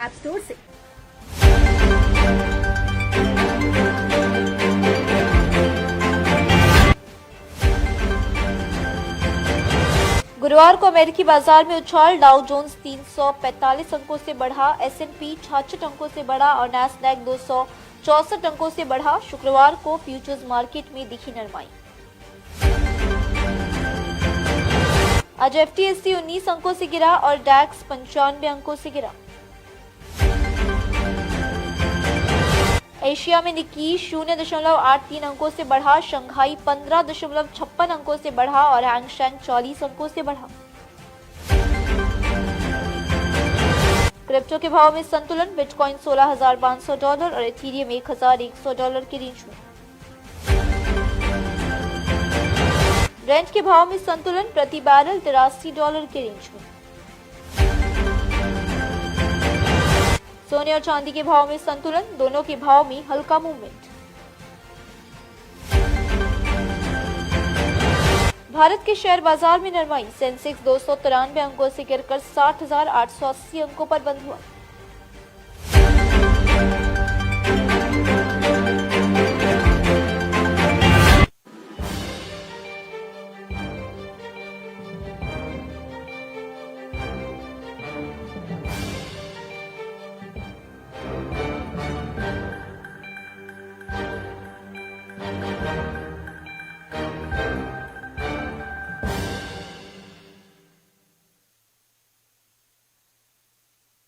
App store से। गुरुवार को अमेरिकी बाजार में उछाल, डाउ जोन्स 345 अंकों से बढ़ा, S&P 66 अंकों से बढ़ा और नैस्डैक 264 अंकों से बढ़ा। शुक्रवार को फ्यूचर्स मार्केट में दिखी नरमाई। आज FTSE 19 अंकों से गिरा और डैक्स 95 अंकों से गिरा। एशिया में निक्की 0.83 अंकों से बढ़ा, शंघाई 15.56 अंकों से बढ़ा और हैंगसेंग 40 अंकों से बढ़ा। क्रिप्टो के भाव में संतुलन, बिटकॉइन $16,500 और इथेरियम $1,100 के रेंज में। ब्रेंट के भाव में संतुलन, प्रति बैरल $83 के रेंज में। सोने और चांदी के भाव में संतुलन, दोनों के भाव में हल्का मूवमेंट। भारत के शेयर बाजार में नरमाई, सेंसेक्स 293 अंकों से गिरकर 60,880 अंकों पर बंद हुआ।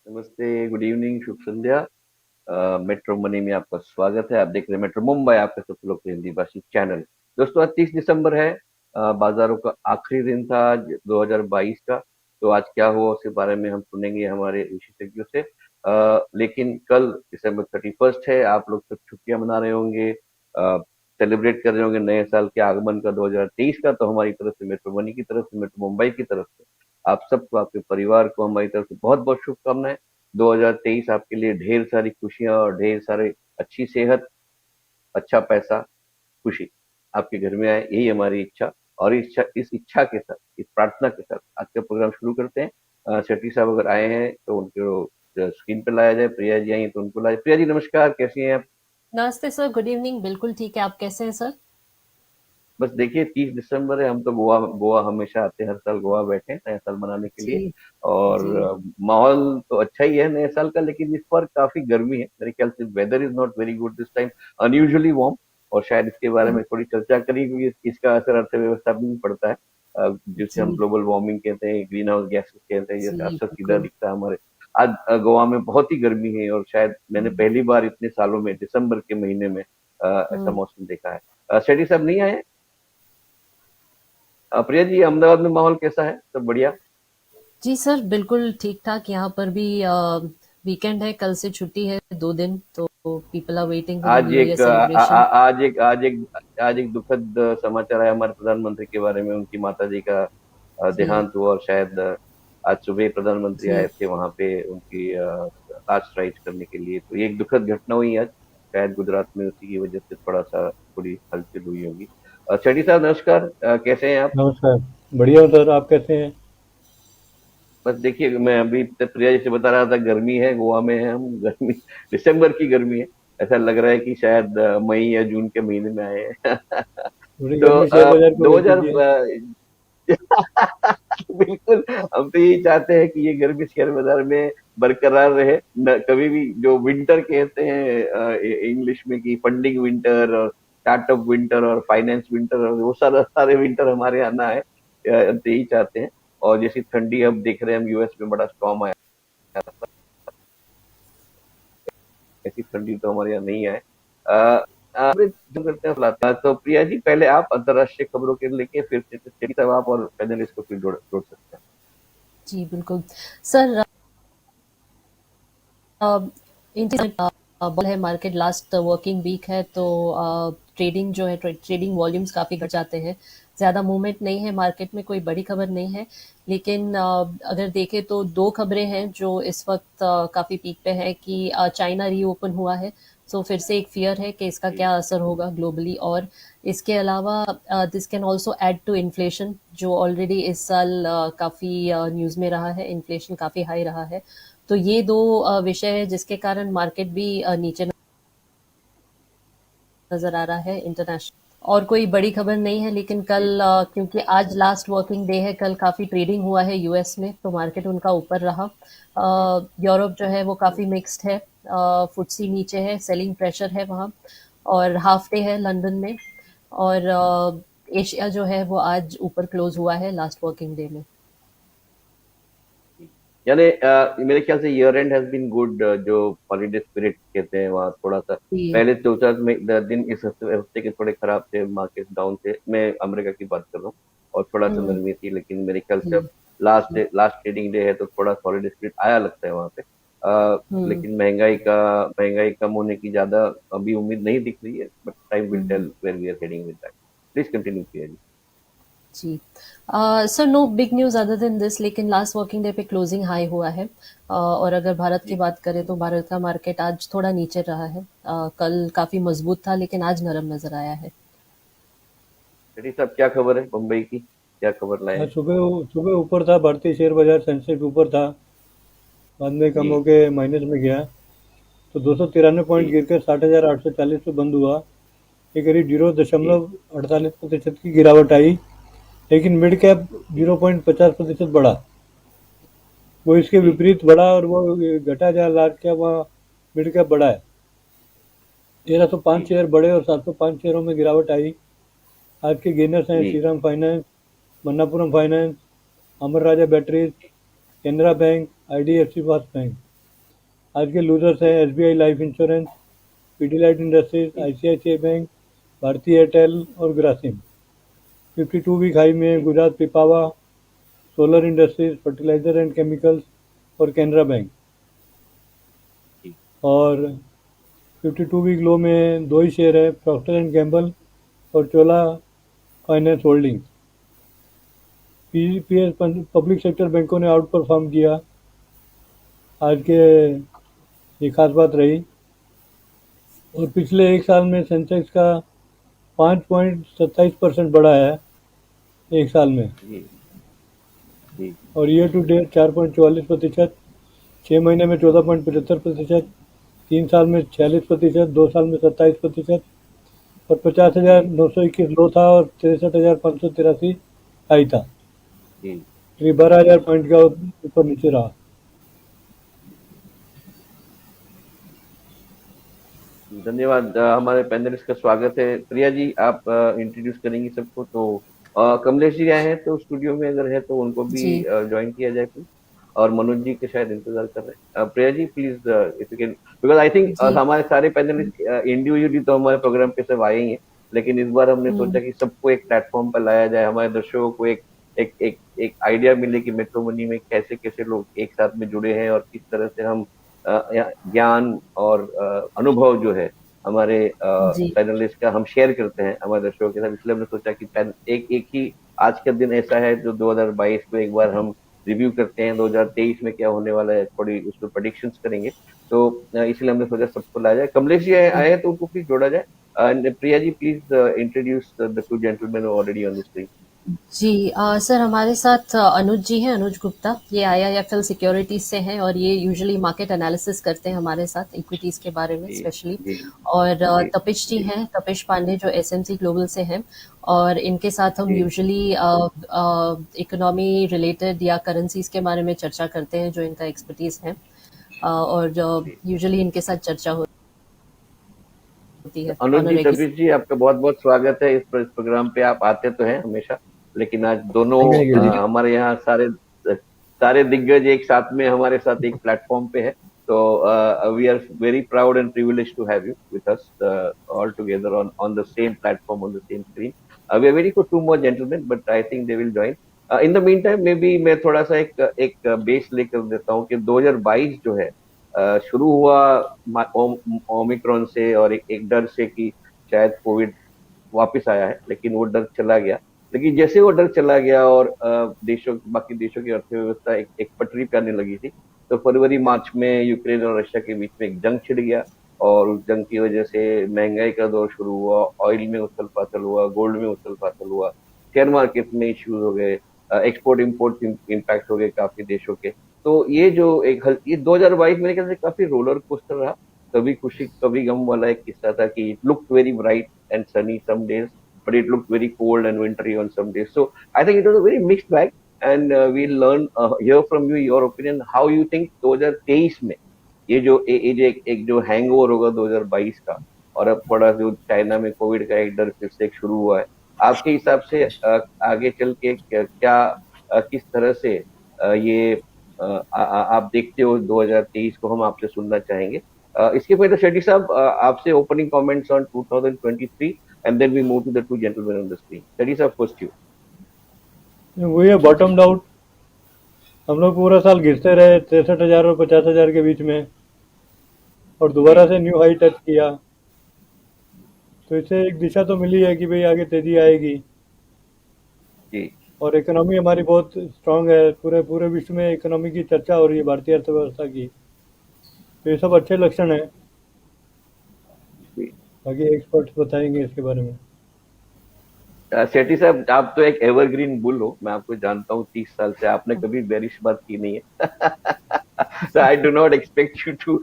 नमस्ते, गुड इवनिंग, शुभ संध्या। मेट्रो मनी में आपका स्वागत है। आप देख रहे हैं मेट्रो मुंबई, आपका सबसे लोकप्रिय हिंदी भाषी चैनल। दोस्तों, आज 30 दिसंबर है, बाजारों का आखिरी दिन था आज 2022 का। तो आज क्या हुआ उसके बारे में हम सुनेंगे हमारे विशेषज्ञों से। लेकिन कल दिसंबर 31 है, आप लोग सब छुट्टियां मना रहे होंगे, सेलिब्रेट कर रहे होंगे नए साल के आगमन का 2023 का। तो हमारी तरफ से, मेट्रो मनी की तरफ से, मेट्रो मुंबई की तरफ से आप सबको, आपके परिवार को हमारी तरफ से बहुत बहुत शुभकामनाएं। 2023 आपके लिए ढेर सारी खुशियां और ढेर सारे अच्छी सेहत, अच्छा पैसा, खुशी आपके घर में आए, यही हमारी इच्छा। और इस इच्छा के साथ, इस प्रार्थना के साथ आज का प्रोग्राम शुरू करते हैं। शेट्टी साहब अगर आए हैं तो उनको स्क्रीन पे लाया जाए। प्रिया जी आई हैं तो उनको लाया। प्रिया जी नमस्कार, कैसी हैं आप? नमस्ते सर, गुड इवनिंग। बिल्कुल ठीक है, आप कैसे हैं सर? बस देखिए, 30 दिसंबर है, हम तो गोवा गोवा हमेशा आते हैं, हर साल गोवा बैठे हैं नया साल मनाने के लिए। जी और जी। माहौल तो अच्छा ही है नए साल का, लेकिन इस बार काफी गर्मी है मेरे ख्याल से। Weather is not very good this time, unusually warm. और शायद इसके बारे में थोड़ी चर्चा करी हुई, इसका असर अर्थव्यवस्था पर भी पड़ता है, जिसे हम जी ग्लोबल वार्मिंग कहते हैं, ग्रीन हाउस गैसेस कहते हैं, ये जी असर सीधा बिल्कुल। दिखता है हमारे। आज गोवा में बहुत ही गर्मी है और शायद मैंने पहली बार इतने सालों में दिसंबर के महीने में ऐसा हम्म। मौसम देखा है। शेट्टी साहब नहीं आए? प्रिया जी, अहमदाबाद में माहौल कैसा है? सब बढ़िया? जी सर, बिल्कुल ठीक ठाक। यहाँ पर भी वीकेंड है, कल से छुट्टी है 2 दिन, तो people are waiting for the आज न्यू ईयर एक आ, आ, सेलिब्रेशन। आ- आज एक दुखद समाचार आया हमारे प्रधानमंत्री के बारे में। उनकी माता जी का जी देहांत हुआ और शायद आज सुबह प्रधानमंत्री जी आए थे वहां पे उनकी लास्ट राइट्स करने के लिए। तो ये एक दुखद घटना हुई आज, शायद गुजरात में, उसी की वजह से थोड़ी हलचल हुई होगी। शेट्टी साहब नमस्कार, कैसे हैं आप? नमस्कार। बढ़िया हो सर, आप कैसे हैं? बस देखिए, मैं अभी तक प्रिया जी से बता रहा था, गर्मी है, गोवा में है हम। गर्मी दिसंबर की गर्मी है। ऐसा लग रहा है कि शायद मई या जून के महीने में आए हैं। थोड़ी तो गर्मी शेयर बाजार को दो भेज हजार दीजिए। बिल्कुल, हम तो यही चाहते हैं कि ये गर्मी शेयर बाजार में बरकरार रहे। कभी भी जो विंटर कहते हैं इंग्लिश में, कि फंडिंग विंटर और स्टार्टअप विंटर और फाइनेंस विंटर, और वो सारे विंटर हमारे यहाँ ना आए, हम तो यही चाहते हैं। और जैसी ठंडी अब देख रहे हैं हम, यूएस में बड़ा स्टॉर्म आया, ऐसी ठंडी तो हमारे यहाँ नहीं आए। जो करते हैं फैलाता है। तो प्रिया जी, पहले आप अंतर्राष्ट्रीय खबरों के लेके, फिर से तब आप और पैनलिस्ट को फिर जोड़ सकते हैं। जी बिल्कुल सर। इंडिया बॉल है, मार्केट लास्ट वर्किंग वीक है, तो ट्रेडिंग जो है, ट्रेडिंग वॉल्यूम्स काफ़ी घट जाते हैं। ज़्यादा मूवमेंट नहीं है मार्केट में, कोई बड़ी खबर नहीं है। लेकिन अगर देखें तो दो खबरें हैं जो इस वक्त काफ़ी पीक पे है कि चाइना रीओपन हुआ है। सो फिर से एक फियर है कि इसका जी क्या असर होगा ग्लोबली। और इसके अलावा this can also add to inflation, जो ऑलरेडी इस साल काफ़ी न्यूज़ में रहा है। इन्फ्लेशन काफ़ी हाई रहा है, तो ये दो विषय है जिसके कारण मार्केट भी नीचे नजर आ रहा है इंटरनेशनल। और कोई बड़ी खबर नहीं है, लेकिन कल क्योंकि आज लास्ट वर्किंग डे है, कल काफी ट्रेडिंग हुआ है यूएस में, तो मार्केट उनका ऊपर रहा। यूरोप जो है वो काफी मिक्स्ड है, फुटसी नीचे है, सेलिंग प्रेशर है वहाँ, और हाफ डे है लंदन में। और एशिया जो है वो आज ऊपर क्लोज हुआ है लास्ट वर्किंग डे में। यानी मेरे ख्याल से year end has been good, जो हॉलीडे स्पिरिट कहते हैं वहाँ थोड़ा सा जी। पहले 2 4 दिन इस हफ्ते के थोड़े खराब थे, मार्केट डाउन थे, मैं अमेरिका की बात कर रहा हूँ, और थोड़ा सा हम्म। नरमी थी, लेकिन मेरे ख्याल से जी। अब लास्ट ट्रेडिंग डे है तो थोड़ा हॉलीडे स्पिरिट आया लगता है वहाँ पे। हम्म। लेकिन महंगाई कम होने की ज्यादा अभी उम्मीद नहीं दिख रही है, but time will hmm. Tell where we are heading with that. Please continue किया जी। जी। Sir, no big news other than this, लेकिन लास्ट वर्किंग डे पे क्लोजिंग हाई हुआ है। और अगर भारत की जी बात करें तो भारत का मार्केट आज थोड़ा नीचे रहा है। कल काफी मजबूत था, लेकिन आज नरम नजर आया है। रेड्डी साहब, क्या खबर है मुंबई की, क्या खबर लाए आज हैं? सुबह सुबह ऊपर था, भारतीय शेयर बाजार सेंसेक्स ऊपर था, बाद में कम जी होके माइनस में गया। तो 293 पॉइंट जी गिरकर 60,840 पे बंद हुआ। ये करीब जीरो जी दशमलव अड़तालीस प्रतिशत की गिरावट आई, लेकिन मिड कैप जी 0.50% बढ़ा। वो इसके जी विपरीत बढ़ा, और वो घटा जहाँ लार्ज कैप वहाँ मिड कैप बढ़ा है। 1305 जी शेयर बढ़े और 705 शेयरों में गिरावट आई। आज के गेनर्स हैं जी Shriram Finance, Manappuram Finance, Amara Raja Batteries, Canara Bank, IDFC First Bank. आज के लूजर्स हैं SBI Life Insurance, Pidilite Industries, जी आईसीआईसीआई बैंक, भारती एयरटेल और ग्रासिम। 52 वीक हाई में Gujarat Pipavav, Solar Industries, Fertiliser and Chemicals और केनरा बैंक। जी और 52 वीक लो में दो ही शेयर है, प्रॉक्टर एंड गैम्बल और Chola Finance Holdings. PS public sector बैंकों ने आउट परफॉर्म किया। आज के ये खास बात रही। और पिछले एक साल में सेंसेक्स का 5.27% बढ़ा है एक साल में। जी जी और ईयर टू डेट 4.44%, 6 महीने में 14.75%, 3 साल में 46%, 2 साल में 27%, और 50,921 लो था और 63,583 हाई था। जी। करीब 12,000 पॉइंट का ऊपर नीचे रहा। धन्यवाद। हमारे पैनलिस्ट का स्वागत है। प्रिया जी, आप इंट्रोड्यूस करेंगी सबको, तो कमलेश जी आए हैं तो स्टूडियो में अगर है तो उनको भी जी। ज्वाइन किया जाए प्लीज। और मनोज जी के शायद इंतजार कर रहे हैं। Priya ji please, if you can, because I think जी। हमारे सारे पैनलिस्ट इंडिविजुअली तो हमारे प्रोग्राम पे सब आए ही हैं, लेकिन इस बार हमने सोचा हम्म। कि सबको एक प्लेटफॉर्म पर लाया जाए, हमारे दर्शकों को एक एक एक एक आइडिया मिले कि मेट्रो मनी में कैसे कैसे लोग एक साथ में जुड़े हैं, और किस तरह से हम ज्ञान और अनुभव जो है हमारे जी। पैनलिस्ट का हम शेयर करते हैं हमारे दर्शकों के साथ। इसलिए हमने सोचा कि एक एक ही आज का दिन ऐसा है जो 2022 को एक बार हम रिव्यू करते हैं, 2023 में क्या होने वाला है, थोड़ी उसमें प्रोडिक्शंस करेंगे। तो इसलिए हमने सोचा सबको लाया जाए। कमलेश जी आए हैं तो उनको प्लीज जोड़ा जाए। Priya ji please introduce the two gentleman already on the screen. जी। सर, हमारे साथ अनुज जी हैं, अनुज गुप्ता। ये आईआईएफएल सिक्योरिटीज से हैं, और ये यूजुअली मार्केट एनालिसिस करते हैं हमारे साथ, इक्विटीज के बारे में जी स्पेशली। जी और जी तपिश जी जी हैं, तपिश पांडे, जो एसएमसी ग्लोबल से हैं। और इनके साथ हम जी यूजुअली इकोनॉमी रिलेटेड या करेंसीज के बारे में चर्चा करते हैं, जो इनका एक्सपर्टीज है। और जी। यूजुअली इनके साथ चर्चा होती तो है अनुज on a ji, regular. Tabish जी, आपका बहुत बहुत स्वागत है इस प्रोग्राम पे। आप आते तो हैं हमेशा, लेकिन आज दोनों थैंक यू निखिल जी। हमारे यहाँ सारे सारे दिग्गज एक साथ में हमारे साथ एक प्लेटफॉर्म पे है। तो we are very proud and privilege to have you with us all together on the same platform, on the same screen. We are very for two more gentleman, but I think they will join in the meantime. Maybe मैं थोड़ा सा एक base लेकर देता हूँ कि 2022 जो है शुरू हुआ ओमिक्रॉन से, और एक डर से कि शायद कोविड वापस आया है, लेकिन वो डर चला गया। लेकिन जैसे वो डर चला गया और बाकी देशों की अर्थव्यवस्था एक पटरी पे आने लगी थी, तो फरवरी मार्च में यूक्रेन और रशिया के बीच में एक जंग छिड़ गया, और उस जंग की वजह से महंगाई का दौर शुरू हुआ, ऑयल में उथल पाथल हुआ, गोल्ड में उथल पाथल हुआ, शेयर मार्केट में इश्यूज हो गए, एक्सपोर्ट इम्पोर्ट इम्पैक्ट हो गए काफी देशों के। तो ये जो ये 2022 मेरे ख्याल से काफी रोलर कोस्टर रहा, कभी खुशी कभी गम वाला एक किस्सा था कि it looked very bright and sunny some days, but it looked very cold and wintry on some days. So I think it was a very mixed bag, and we'll learn hear from you your opinion. How you think 2023 में ये जो एक जो hangover होगा 2022 का, और अब थोड़ा जो चाइना में कोविड का एक डर फिर से शुरू हुआ है, आपके हिसाब से आगे चल के क्या किस तरह से ये आप देखते हो 2023 को, हम आपसे सुनना चाहेंगे। इसके पहले शेट्टी साहब आपसे opening comments on 2023 and then we move to the two gentlemen on the screen. That is our first you. वही है बॉटम आउट। हम लोग पूरा साल गिरते रहे 63,000 और 50,000 के बीच में, और दोबारा से न्यू हाई टच किया, तो इससे एक दिशा तो मिली है कि भाई आगे तेजी आएगी। जी। और इकोनॉमी हमारी बहुत स्ट्रांग है, पूरे पूरे विश्व में इकोनॉमी की चर्चा हो रही है, भारतीय अर्थव्यवस्था की, तो ये सब अच्छे लक्षण है। बाकी एक्सपर्ट्स बताएंगे इसके बारे में। शेट्टी साहब, आप तो एक एवरग्रीन बुल हो, मैं आपको जानता हूँ 30 साल से, आपने कभी बेरिश बात की नहीं है। So I do not expect you to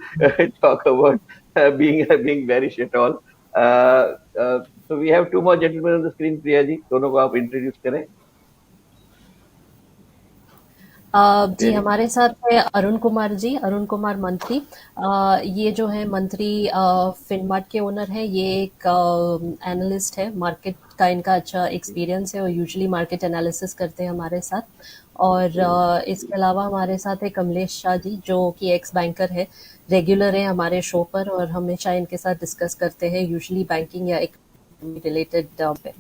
talk about being bearish at all. So we have two more gentlemen on the screen. Priya ji, दोनों को आप इंट्रोड्यूस करें। जी, हमारे साथ है अरुण कुमार जी, अरुण कुमार मंत्री। ये जो है मंत्री फिनमार्ट के ओनर है। ये एक एनालिस्ट है, मार्केट का इनका अच्छा एक्सपीरियंस है और यूजुअली मार्केट एनालिसिस करते हैं हमारे साथ। और इसके अलावा हमारे साथ है कमलेश शाह जी, जो कि एक्स बैंकर है, रेगुलर है हमारे शो पर और हमेशा इनके साथ डिस्कस करते हैं यूजुअली बैंकिंग या इकोनॉमी रिलेटेड पे।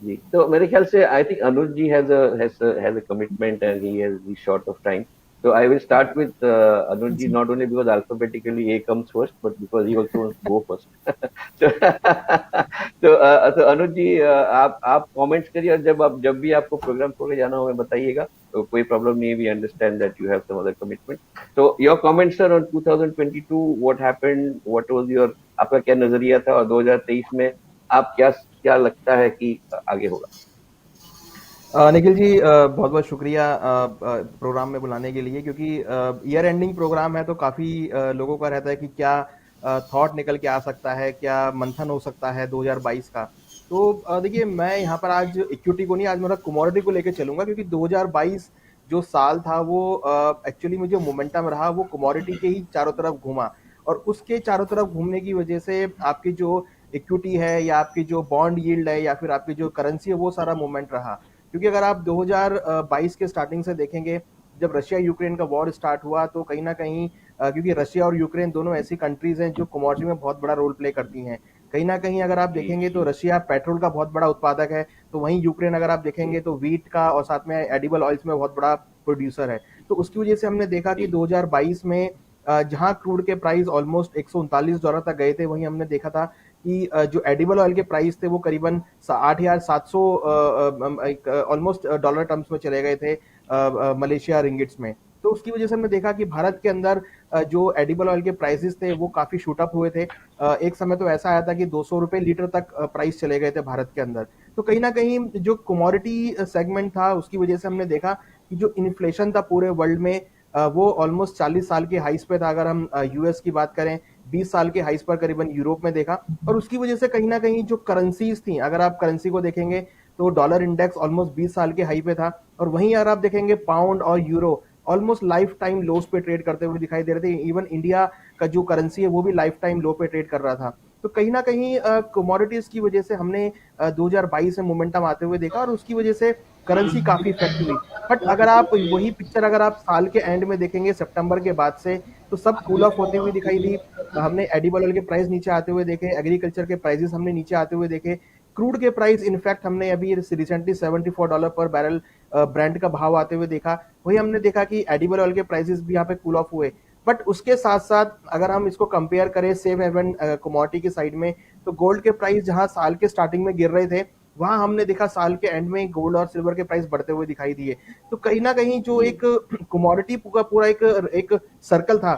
जी, तो मेरे ख्याल से I think Anuj ji has a commitment and he has the short of time. So I will start with Anuj ji, not only because alphabetically A comes first, but because he also wants to go first. तो अनुज जी, आप comments करिए, और जब भी आपको programme छोड़ के जाना हो हमें बताइएगा, तो कोई प्रॉब्लम नहीं है, we understand that you have some other commitment. तो your comments sir on 2022, what happened, what was your, आपका क्या नजरिया था, और 2023 में आप क्या लगता है कि आगे होगा? निखिल जी, बहुत बहुत शुक्रिया प्रोग्राम में बुलाने के लिए, क्योंकि ईयर एंडिंग प्रोग्राम है तो काफ़ी लोगों का रहता है कि क्या थॉट निकल के आ सकता है, क्या मंथन हो सकता है 2022 का। तो देखिए, मैं यहाँ पर आज इक्विटी को नहीं, आज मेरा कमोडिटी को लेकर चलूंगा, क्योंकि 2022 जो साल था वो एक्चुअली में जो मोमेंटम रहा वो कमोडिटी के ही चारों तरफ घूमा, और उसके चारों तरफ घूमने की वजह से आपकी जो इक्विटी है या आपकी जो बॉन्ड यील्ड है या फिर आपकी जो करेंसी है वो सारा मूवमेंट रहा। क्योंकि अगर आप 2022 के स्टार्टिंग से देखेंगे, जब रशिया यूक्रेन का वॉर स्टार्ट हुआ, तो कहीं ना कहीं क्योंकि रशिया और यूक्रेन दोनों ऐसी कंट्रीज हैं जो कमोडिटी में बहुत बड़ा रोल प्ले करती हैं। कहीं ना कहीं अगर आप देखेंगे तो रशिया पेट्रोल का बहुत बड़ा उत्पादक है, तो वहीं यूक्रेन अगर आप देखेंगे तो वीट का और साथ में एडिबल ऑयल्स में बहुत बड़ा प्रोड्यूसर है। तो उसकी वजह से हमने देखा कि 2022 में जहां क्रूड के प्राइस ऑलमोस्ट $139 तक गए थे, वहीं हमने देखा था कि जो एडिबल ऑयल के प्राइस थे वो करीबन 8,700 ऑलमोस्ट डॉलर टर्म्स में चले गए थे मलेशिया रिंगिट्स में। तो उसकी वजह से हमने देखा कि भारत के अंदर जो एडिबल ऑयल के प्राइसेस थे वो काफी शूट अप हुए थे। एक समय तो ऐसा आया था कि 200 रुपए लीटर तक प्राइस चले गए थे भारत के अंदर। तो कहीं ना कहीं जो कमोडिटी सेगमेंट था उसकी वजह से हमने देखा कि जो इन्फ्लेशन था पूरे वर्ल्ड में वो ऑलमोस्ट 40 साल के हाइस पे था। अगर हम यूएस की बात करें, 20 साल के हाइस पर करीबन यूरोप में देखा। और उसकी वजह से कहीं ना कहीं जो करेंसीज थी, अगर आप करेंसी को देखेंगे तो डॉलर इंडेक्स ऑलमोस्ट 20 साल के हाई पे था, और वहीं अगर आप देखेंगे पाउंड और euro almost life time loss पे ट्रेड करते हुए दिखाई दे रहे थे। इवन इंडिया का जो करेंसी है वो भी लाइफ टाइम लो पे ट्रेड कर रहा था। तो कहीं ना कहीं कमोडिटीज की वजह से हमने 2022 में मोमेंटम आते हुए देखा, और उसकी वजह से करेंसी काफी इफेक्ट हुई। बट अगर आप वही पिक्चर अगर आप साल के एंड में देखेंगे, सितंबर के बाद से, तो सब कूल ऑफ होते हुए दिखाई दी। हमने एडिबल ऑयल के प्राइस नीचे आते हुए देखे, एग्रीकल्चर के प्राइसेस हमने नीचे आते हुए देखे, क्रूड के प्राइस इनफैक्ट हमने अभी रिसेंटली $74 पर बैरल ब्रांड का भाव आते हुए देखा। वही हमने देखा कि एडिबल ऑयल के प्राइसेस भी यहाँ पे कूल ऑफ हुए। बट उसके साथ साथ अगर हम इसको कंपेयर करें सेफ हेवन कमोडिटी की साइड में, तो गोल्ड के प्राइस जहां साल के स्टार्टिंग में गिर रहे थे, वहां हमने देखा साल के एंड में गोल्ड और सिल्वर के प्राइस बढ़ते हुए दिखाई दिए। तो कहीं ना कहीं जो एक कमोडिटी का पूरा एक सर्कल था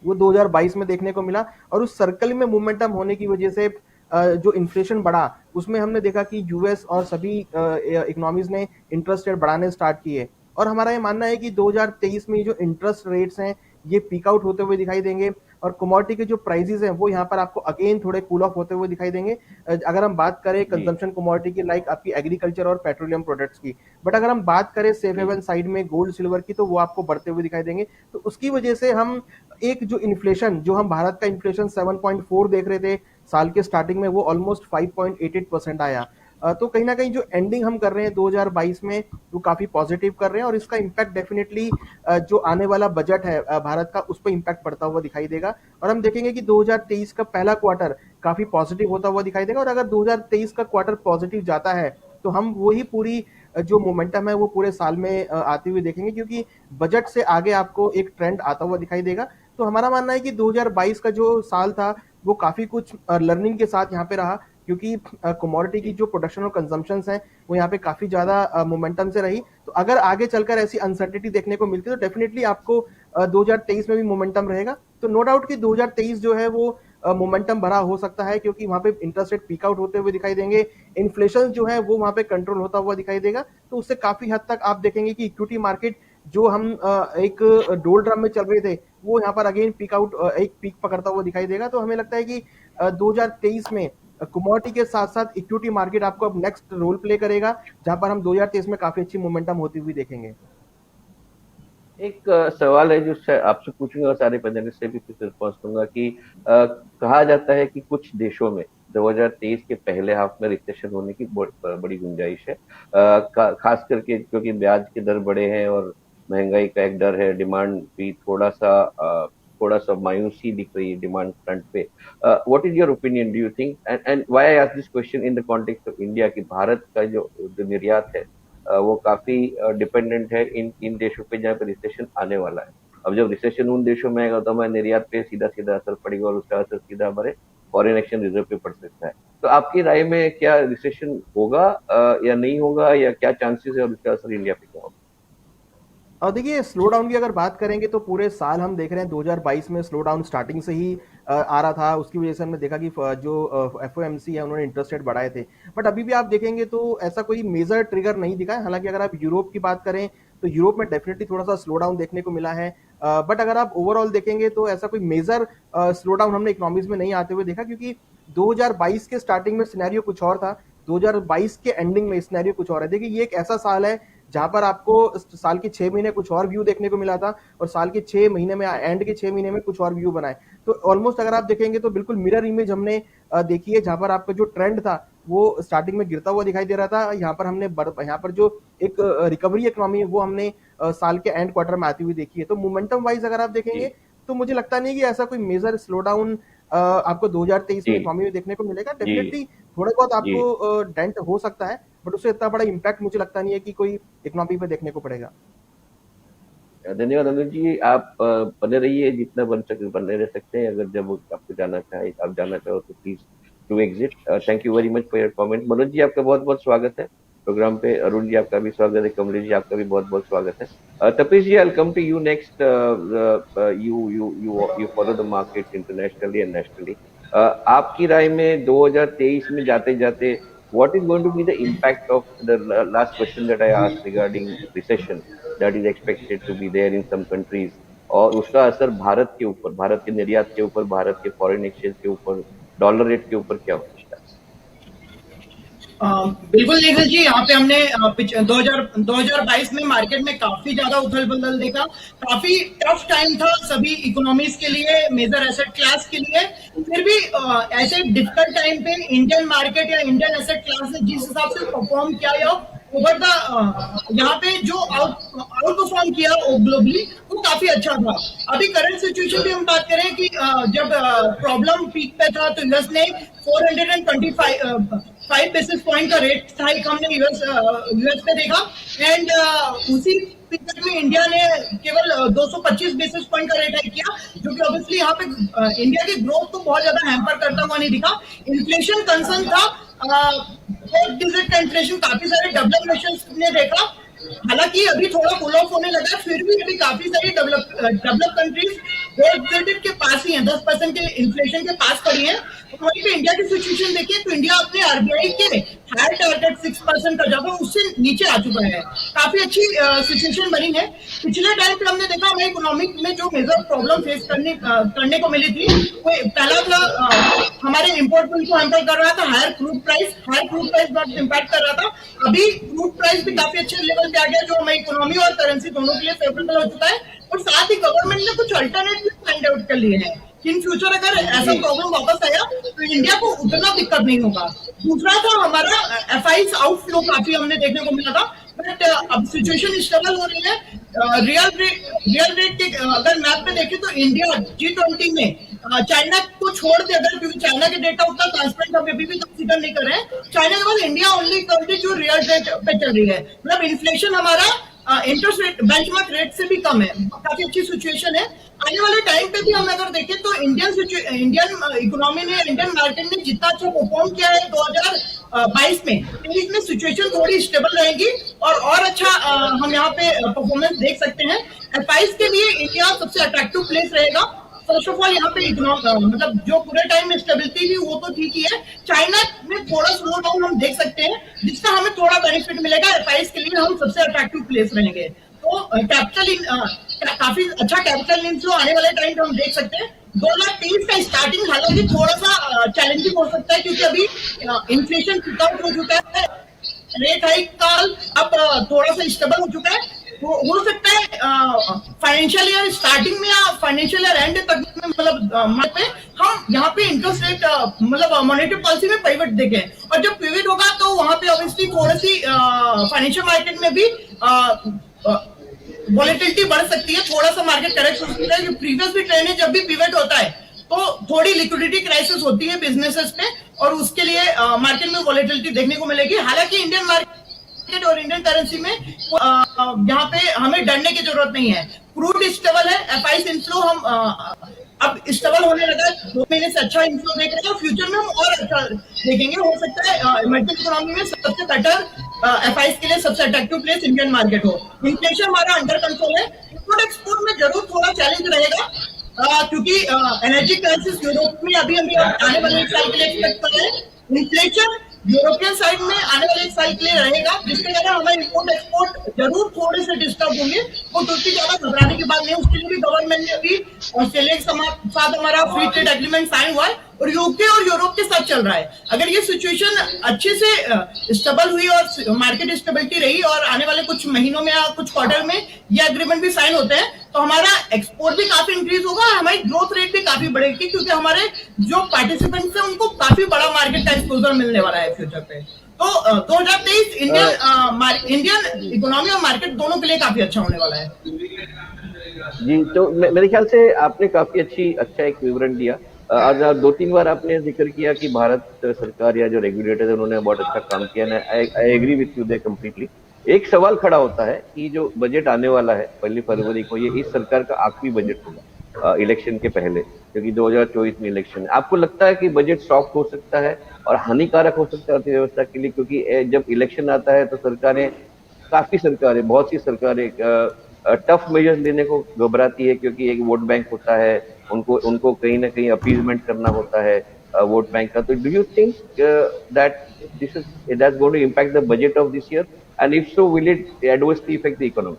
वो 2022 में देखने को मिला, और उस सर्कल में मोमेंटम होने की वजह से जो इन्फ्लेशन बढ़ा उसमें हमने देखा कि यूएस और सभी इकोनॉमीज ने इंटरेस्ट रेट बढ़ाने स्टार्ट किए। और हमारा ये मानना है कि 2023 में जो इंटरेस्ट रेट्स हैं ये पीक आउट होते हुए दिखाई देंगे और कमोडिटी के जो प्राइसेस हैं वो यहाँ पर आपको अगेन थोड़े कूल ऑफ होते हुए दिखाई देंगे। अगर हम बात करें कंजम्पशन कमोडिटी की लाइक आपकी एग्रीकल्चर और पेट्रोलियम प्रोडक्ट्स की, बट अगर हम बात करें सेफ हेवन साइड में गोल्ड सिल्वर की तो वो आपको बढ़ते हुए दिखाई देंगे। तो उसकी वजह से हम एक जो इन्फ्लेशन, जो हम भारत का इन्फ्लेशन 7.4 देख रहे थे साल के स्टार्टिंग में, वो ऑलमोस्ट 5.88% आया। तो कहीं ना कहीं जो एंडिंग हम कर रहे हैं 2022 में वो काफी पॉजिटिव कर रहे हैं और इसका इम्पैक्ट डेफिनेटली जो आने वाला बजट है भारत का उस पर इम्पैक्ट पड़ता हुआ दिखाई देगा। और हम देखेंगे कि 2023 का पहला क्वार्टर काफी पॉजिटिव होता हुआ दिखाई देगा और अगर 2023 का क्वार्टर पॉजिटिव जाता है तो हम वही पूरी जो मोमेंटम है वो पूरे साल में आते हुए देखेंगे, क्योंकि बजट से आगे आपको एक ट्रेंड आता हुआ दिखाई देगा। तो हमारा मानना है कि 2022 का जो साल था वो काफी कुछ लर्निंग के साथ यहाँ पे रहा, क्योंकि कमोडिटी की जो प्रोडक्शन और कंजम्पशंस हैं वो यहाँ पे काफी ज्यादा मोमेंटम से रही। तो अगर आगे चलकर ऐसी अनसर्टिनिटी देखने को मिलती है तो डेफिनेटली आपको 2023 में भी मोमेंटम रहेगा। तो नो डाउट कि 2023 जो है वो मोमेंटम भरा हो सकता है, क्योंकि वहां पे इंटरेस्ट रेट पीक आउट होते हुए दिखाई देंगे, इन्फ्लेशन जो है वो वहां पे कंट्रोल होता हुआ दिखाई देगा। तो उससे काफी हद तक आप देखेंगे कि इक्विटी मार्केट जो हम एक डोल ड्रम में चल रहे थे वो यहाँ पर अगेन पीक आउट, एक पीक पकड़ता हुआ दिखाई देगा। तो हमें लगता है कि 2023 में कमोडिटी के साथ साथ इक्विटी मार्केट आपको अब नेक्स्ट रोल प्ले करेगा, जहां पर हम 2023 में काफी अच्छी मोमेंटम होती हुई देखेंगे। एक सवाल है जो आपसे पूछूंगा और सारे पैनलिस्ट से भी कुछ रिस्पॉन्स दूंगा कि कहा जाता है कि कुछ देशों में 2023 के पहले हाफ में रिसेशन होने की बड़ी गुंजाइश है, खास करके क्योंकि ब्याज के दर बढ़े हैं और महंगाई का एक डर है, डिमांड भी थोड़ा सा मायूसी दिख रही है डिमांड फ्रंट पे। What is your opinion, do you think, and why I ask this question in the context of India कि भारत का जो निर्यात है वो काफी डिपेंडेंट है इन देशों पे जहाँ पे रिसेशन आने वाला है। अब जब रिसेशन उन देशों में आएगा तो हमारे निर्यात पे सीधा सीधा असर पड़ेगा और उसका असर सीधा हमारे फॉरेन एक्सचेंज रिजर्व पे पड़ सकता है। तो आपकी राय में क्या रिसेशन होगा या नहीं होगा, या क्या चांसेस है और उसका असर इंडिया पे क्या होगा? और देखिए, स्लो डाउन की अगर बात करेंगे तो पूरे साल हम देख रहे हैं 2022 में स्लो डाउन स्टार्टिंग से ही आ रहा था। उसकी वजह से हमने देखा कि जो एफओएमसी है उन्होंने इंटरेस्ट रेट बढ़ाए थे, बट अभी भी आप देखेंगे तो ऐसा कोई मेजर ट्रिगर नहीं दिखा है। हालांकि अगर आप यूरोप की बात करें तो यूरोप में डेफिनेटली थोड़ा सा स्लो डाउन देखने को मिला है, बट अगर आप ओवरऑल देखेंगे तो ऐसा कोई मेजर स्लो डाउन हमने इकोनॉमीज में नहीं आते हुए देखा, क्योंकि 2022 के स्टार्टिंग में सिनेरियो कुछ और था, 2022 के एंडिंग में सिनेरियो कुछ और है। देखिए, ये एक ऐसा साल है जहां पर आपको साल के 6 महीने कुछ और व्यू देखने को मिला था और साल के 6 महीने में, एंड के 6 महीने में कुछ और व्यू बनाए। तो ऑलमोस्ट अगर आप देखेंगे तो बिल्कुल मिरर इमेज हमने देखी है, जहां पर आपका जो ट्रेंड था वो स्टार्टिंग में गिरता हुआ दिखाई दे रहा था। यहाँ पर जो एक रिकवरी इकोनॉमी है वो हमने साल के एंड क्वार्टर में आती हुई देखी है। तो मोमेंटम वाइज अगर आप देखेंगे तो मुझे लगता नहीं कि ऐसा कोई मेजर स्लो डाउन आपको 2023 में इकोनॉमी में देखने को मिलेगा। डेफिनेटली थोड़ा बहुत आपको डेंट हो सकता है, बट उससे इतना बड़ा इम्पैक्ट मुझे लगता नहीं है कि कोई इकोनॉमी पे देखने को पड़ेगा। धन्यवाद अनुज जी, आप बने रहिए, जितना बने रह सकते हैं। अगर जब आपको आप जाना चाहो तो please to exit. Thank you very much for your comment. Manoj ji, आपका बहुत बहुत स्वागत है प्रोग्राम पे। अरुण जी, आपका भी स्वागत है। कमलेश जी, आपका भी बहुत बहुत स्वागत है। Tapesh ji, I will come to you next. You follow the market internationally and nationally. आपकी राय में 2023 में जाते जाते what is going to be the impact of the last question that I asked regarding recession that is expected to be there in some countries, और उसका असर भारत के ऊपर, भारत के निर्यात के ऊपर, भारत के फॉरेन एक्सचेंज के ऊपर, डॉलर रेट के ऊपर क्या होगा? बिल्कुल निखिल जी, यहाँ पे हमने 2022 में मार्केट में काफी ज्यादा उथल पुथल देखा। काफी टफ टाइम था सभी इकोनॉमीज के लिए, मेजर एसेट क्लास के लिए। फिर भी ऐसे डिफिकल्ट टाइम पे इंडियन मार्केट या इंडियन एसेट क्लास ने जिस हिसाब से परफॉर्म किया या ओवर द यहाँ पे जो आउट परफॉर्म किया ग्लोबली, वो काफी अच्छा था। अभी करंट सिचुएशन की हम बात करें कि जब प्रॉब्लम पीक पे था तो यूएस ने 425 बेसिस पॉइंट का रेट हाइक हमने यूएस में देखा, एंड उसी पीरियड में इंडिया ने केवल 225 बेसिस पॉइंट का रेट हाइक किया, जो कि ऑब्वियसली यहाँ पे इंडिया की ग्रोथ को बहुत ज्यादा हैम्पर करता हुआ नहीं दिखा। इन्फ्लेशन कंसर्न था, इन्फ्लेशन काफी सारे डेवलप्ड नेशंस ने देखा। हालांकि अभी थोड़ा कूल ऑफ होने लगा, फिर भी अभी काफी सारी डेवलप कंट्रीज के पास ही हैं, 10% के इन्फ्लेशन के पास खड़ी हैं। वहीं पे इंडिया की सिचुएशन देखिए तो इंडिया अपने आरबीआई के हायर टारगेट 6% का जाता है उससे नीचे आ चुका है। काफी अच्छी सिचुएशन बनी है। पिछले टाइम पे हमने देखा हमें इकोनॉमिक में जो मेजर प्रॉब्लम फेस करने को मिली थी, वो पहला था हमारे इम्पोर्ट को हैम्पर कर रहा था हायर क्रूड प्राइस बहुत इम्पैक्ट कर रहा था। अभी क्रूड प्राइस भी काफी अच्छे लेवल पे आ गया, जो हमें इकोनॉमी और करेंसी दोनों के लिए फेवरेबल हो चुका है। और साथ ही गवर्नमेंट ने कुछ अल्टरनेटिव फाइंड आउट कर लिए हैं कि इन फ्यूचर अगर ऐसा प्रॉब्लम वापस आया तो इंडिया को उतना दिक्कत नहीं होगा। दूसरा था हमारा एफआईज आउटफ्लो, काफी हमने देखने को मिला था, बट अब सिचुएशन स्टेबल हो रही है। रियल रेट के अगर मैप पे देखें तो इंडिया G20 में चाइना को छोड़ दे अगर, क्योंकि चाइना के डेटा उतना ट्रांसपेरेंट हम अभी भी कंसीडर नहीं कर रहे हैं, चाइना के बाद इंडिया ओनली कंट्री जो रियल रेट पे चल रही है। मतलब इन्फ्लेशन हमारा इंटरेस्ट रेट बेंचमार्क रेट से भी कम है, काफी अच्छी सिचुएशन है। आने वाले टाइम पे भी हम अगर देखें तो इंडियन इकोनॉमी ने, इंडियन मार्केट ने जितना अच्छा परफॉर्म किया है 2022 में, इसमें सिचुएशन थोड़ी स्टेबल रहेगी और अच्छा हम यहाँ पे परफॉर्मेंस देख सकते हैं। एफआईज के लिए इंडिया सबसे अट्रैक्टिव प्लेस रहेगा। फर्स्ट ऑफ ऑल यहाँ पे मतलब जो पूरे टाइम में स्टेबिलिटी थी वो तो ठीक ही है, चाइना में थोड़ा स्लो डाउन हम देख सकते हैं, जिसका हमें थोड़ा बेनिफिट मिलेगा। एफआईज के लिए हम सबसे अट्रैक्टिव प्लेस रहेंगे। तो काफी अच्छा कैपिटल इनफ्लो आने वाले टाइम पे हम देख सकते हैं। 2023 का स्टार्टिंग हालांकि थोड़ा सा चैलेंजिंग हो सकता है, क्योंकि अभी इन्फ्लेशन पिक आउट हो चुका है, रेट हाइक का अब थोड़ा सा स्टेबल हो चुका है। हो सकता है फाइनेंशियल ईयर स्टार्टिंग में या फाइनेंशियल ईयर एंड तक में, मतलब हम यहाँ पे इंटरेस्ट रेट मतलब मॉनेटरी पॉलिसी में पिवट देखें, और जब पिवट होगा तो वहां पे ऑब्वियसली थोड़ी सी फाइनेंशियल मार्केट में भी वॉलेटिलिटी बढ़ सकती है, थोड़ा सा मार्केट करेक्ट हो सकता है। प्रीवियस भी ट्रेंड है, जब भी पिवट होता है तो थोड़ी लिक्विडिटी क्राइसिस होती है बिजनेसेस पे, और उसके लिए मार्केट में वॉलेटिलिटी देखने को मिलेगी। हालांकि इंडियन मार्केट और इंडियन करेंसी में यहाँ पे हमें डरने की जरूरत नहीं है। क्रूड स्टेबल है, एफआईज इनफ्लो हम अब स्टेबल होने लगा, 2 महीने से अच्छा इनफ्लो देख रहे हैं, फ्यूचर में हम और अच्छा देखेंगे। हो सकता है इमर्जिंग इकोनॉमी में सबसे बेटर एफआईज के लिए सबसे अट्रैक्टिव प्लेस इंडियन मार्केट हो। इन्फ्लेशन हमारा अंडर कंट्रोल है। इम्पोर्ट एक्सपोर्ट में जरूर थोड़ा चैलेंज रहेगा, क्योंकि एनर्जी क्राइसिस यूरोप में अभी आने वाले एक साल के लिए एक्सपेक्ट कर रहे हैं। इन्फ्लेशन यूरोपियन साइड में आने वाले एक साल के लिए रहेगा, जिसके कारण हमारे इम्पोर्ट एक्सपोर्ट जरूर थोड़े से डिस्टर्ब होंगे। वो तो ज्यादा घबराने की बात नहीं, उसके लिए भी गवर्नमेंट ने अभी ऑस्ट्रेलिया के साथ हमारा फ्री ट्रेड एग्रीमेंट साइन हुआ है, और यूके और यूरोप के साथ चल रहा है। अगर ये सिचुएशन अच्छे से स्टेबल हुई और मार्केट स्टेबिलिटी रही, और आने वाले कुछ महीनों में या कुछ क्वार्टर में ये एग्रीमेंट भी साइन होते हैं, तो हमारा एक्सपोर्ट भी काफी इंक्रीज होगा, हमारी ग्रोथ रेट भी काफी बढ़ेगी, क्योंकि हमारे जो पार्टिसिपेंट्स हैं उनको काफी बड़ा मार्केट का एक्सपोजर मिलने वाला है फ्यूचर पे। तो 2023 इंडियन इकोनॉमी और मार्केट दोनों के लिए काफी अच्छा होने वाला है। जी, तो मेरे ख्याल से आपने काफी अच्छा एक विवरण दिया। आज 2-3 बार आपने जिक्र किया कि भारत सरकार या जो रेगुलेटर है उन्होंने बहुत अच्छा काम किया। I agree with you they completely. एक सवाल खड़ा होता है कि जो बजट आने वाला है 1 फरवरी को, ये इस सरकार का आखिरी बजट होगा इलेक्शन के पहले, क्योंकि 2024 में इलेक्शन है। आपको लगता है कि बजट सॉफ्ट हो सकता है और हानिकारक हो सकता है अर्थव्यवस्था के लिए? क्योंकि जब इलेक्शन आता है तो बहुत सी सरकारें टफ मेजर्स लेने को घबराती है, क्योंकि एक वोट बैंक होता है, उनको कहीं ना कहीं अपीजमेंट करना होता है वोट बैंक का। तो do you think that it has going to impact the budget of this year, and if so will it adversely affect the economy?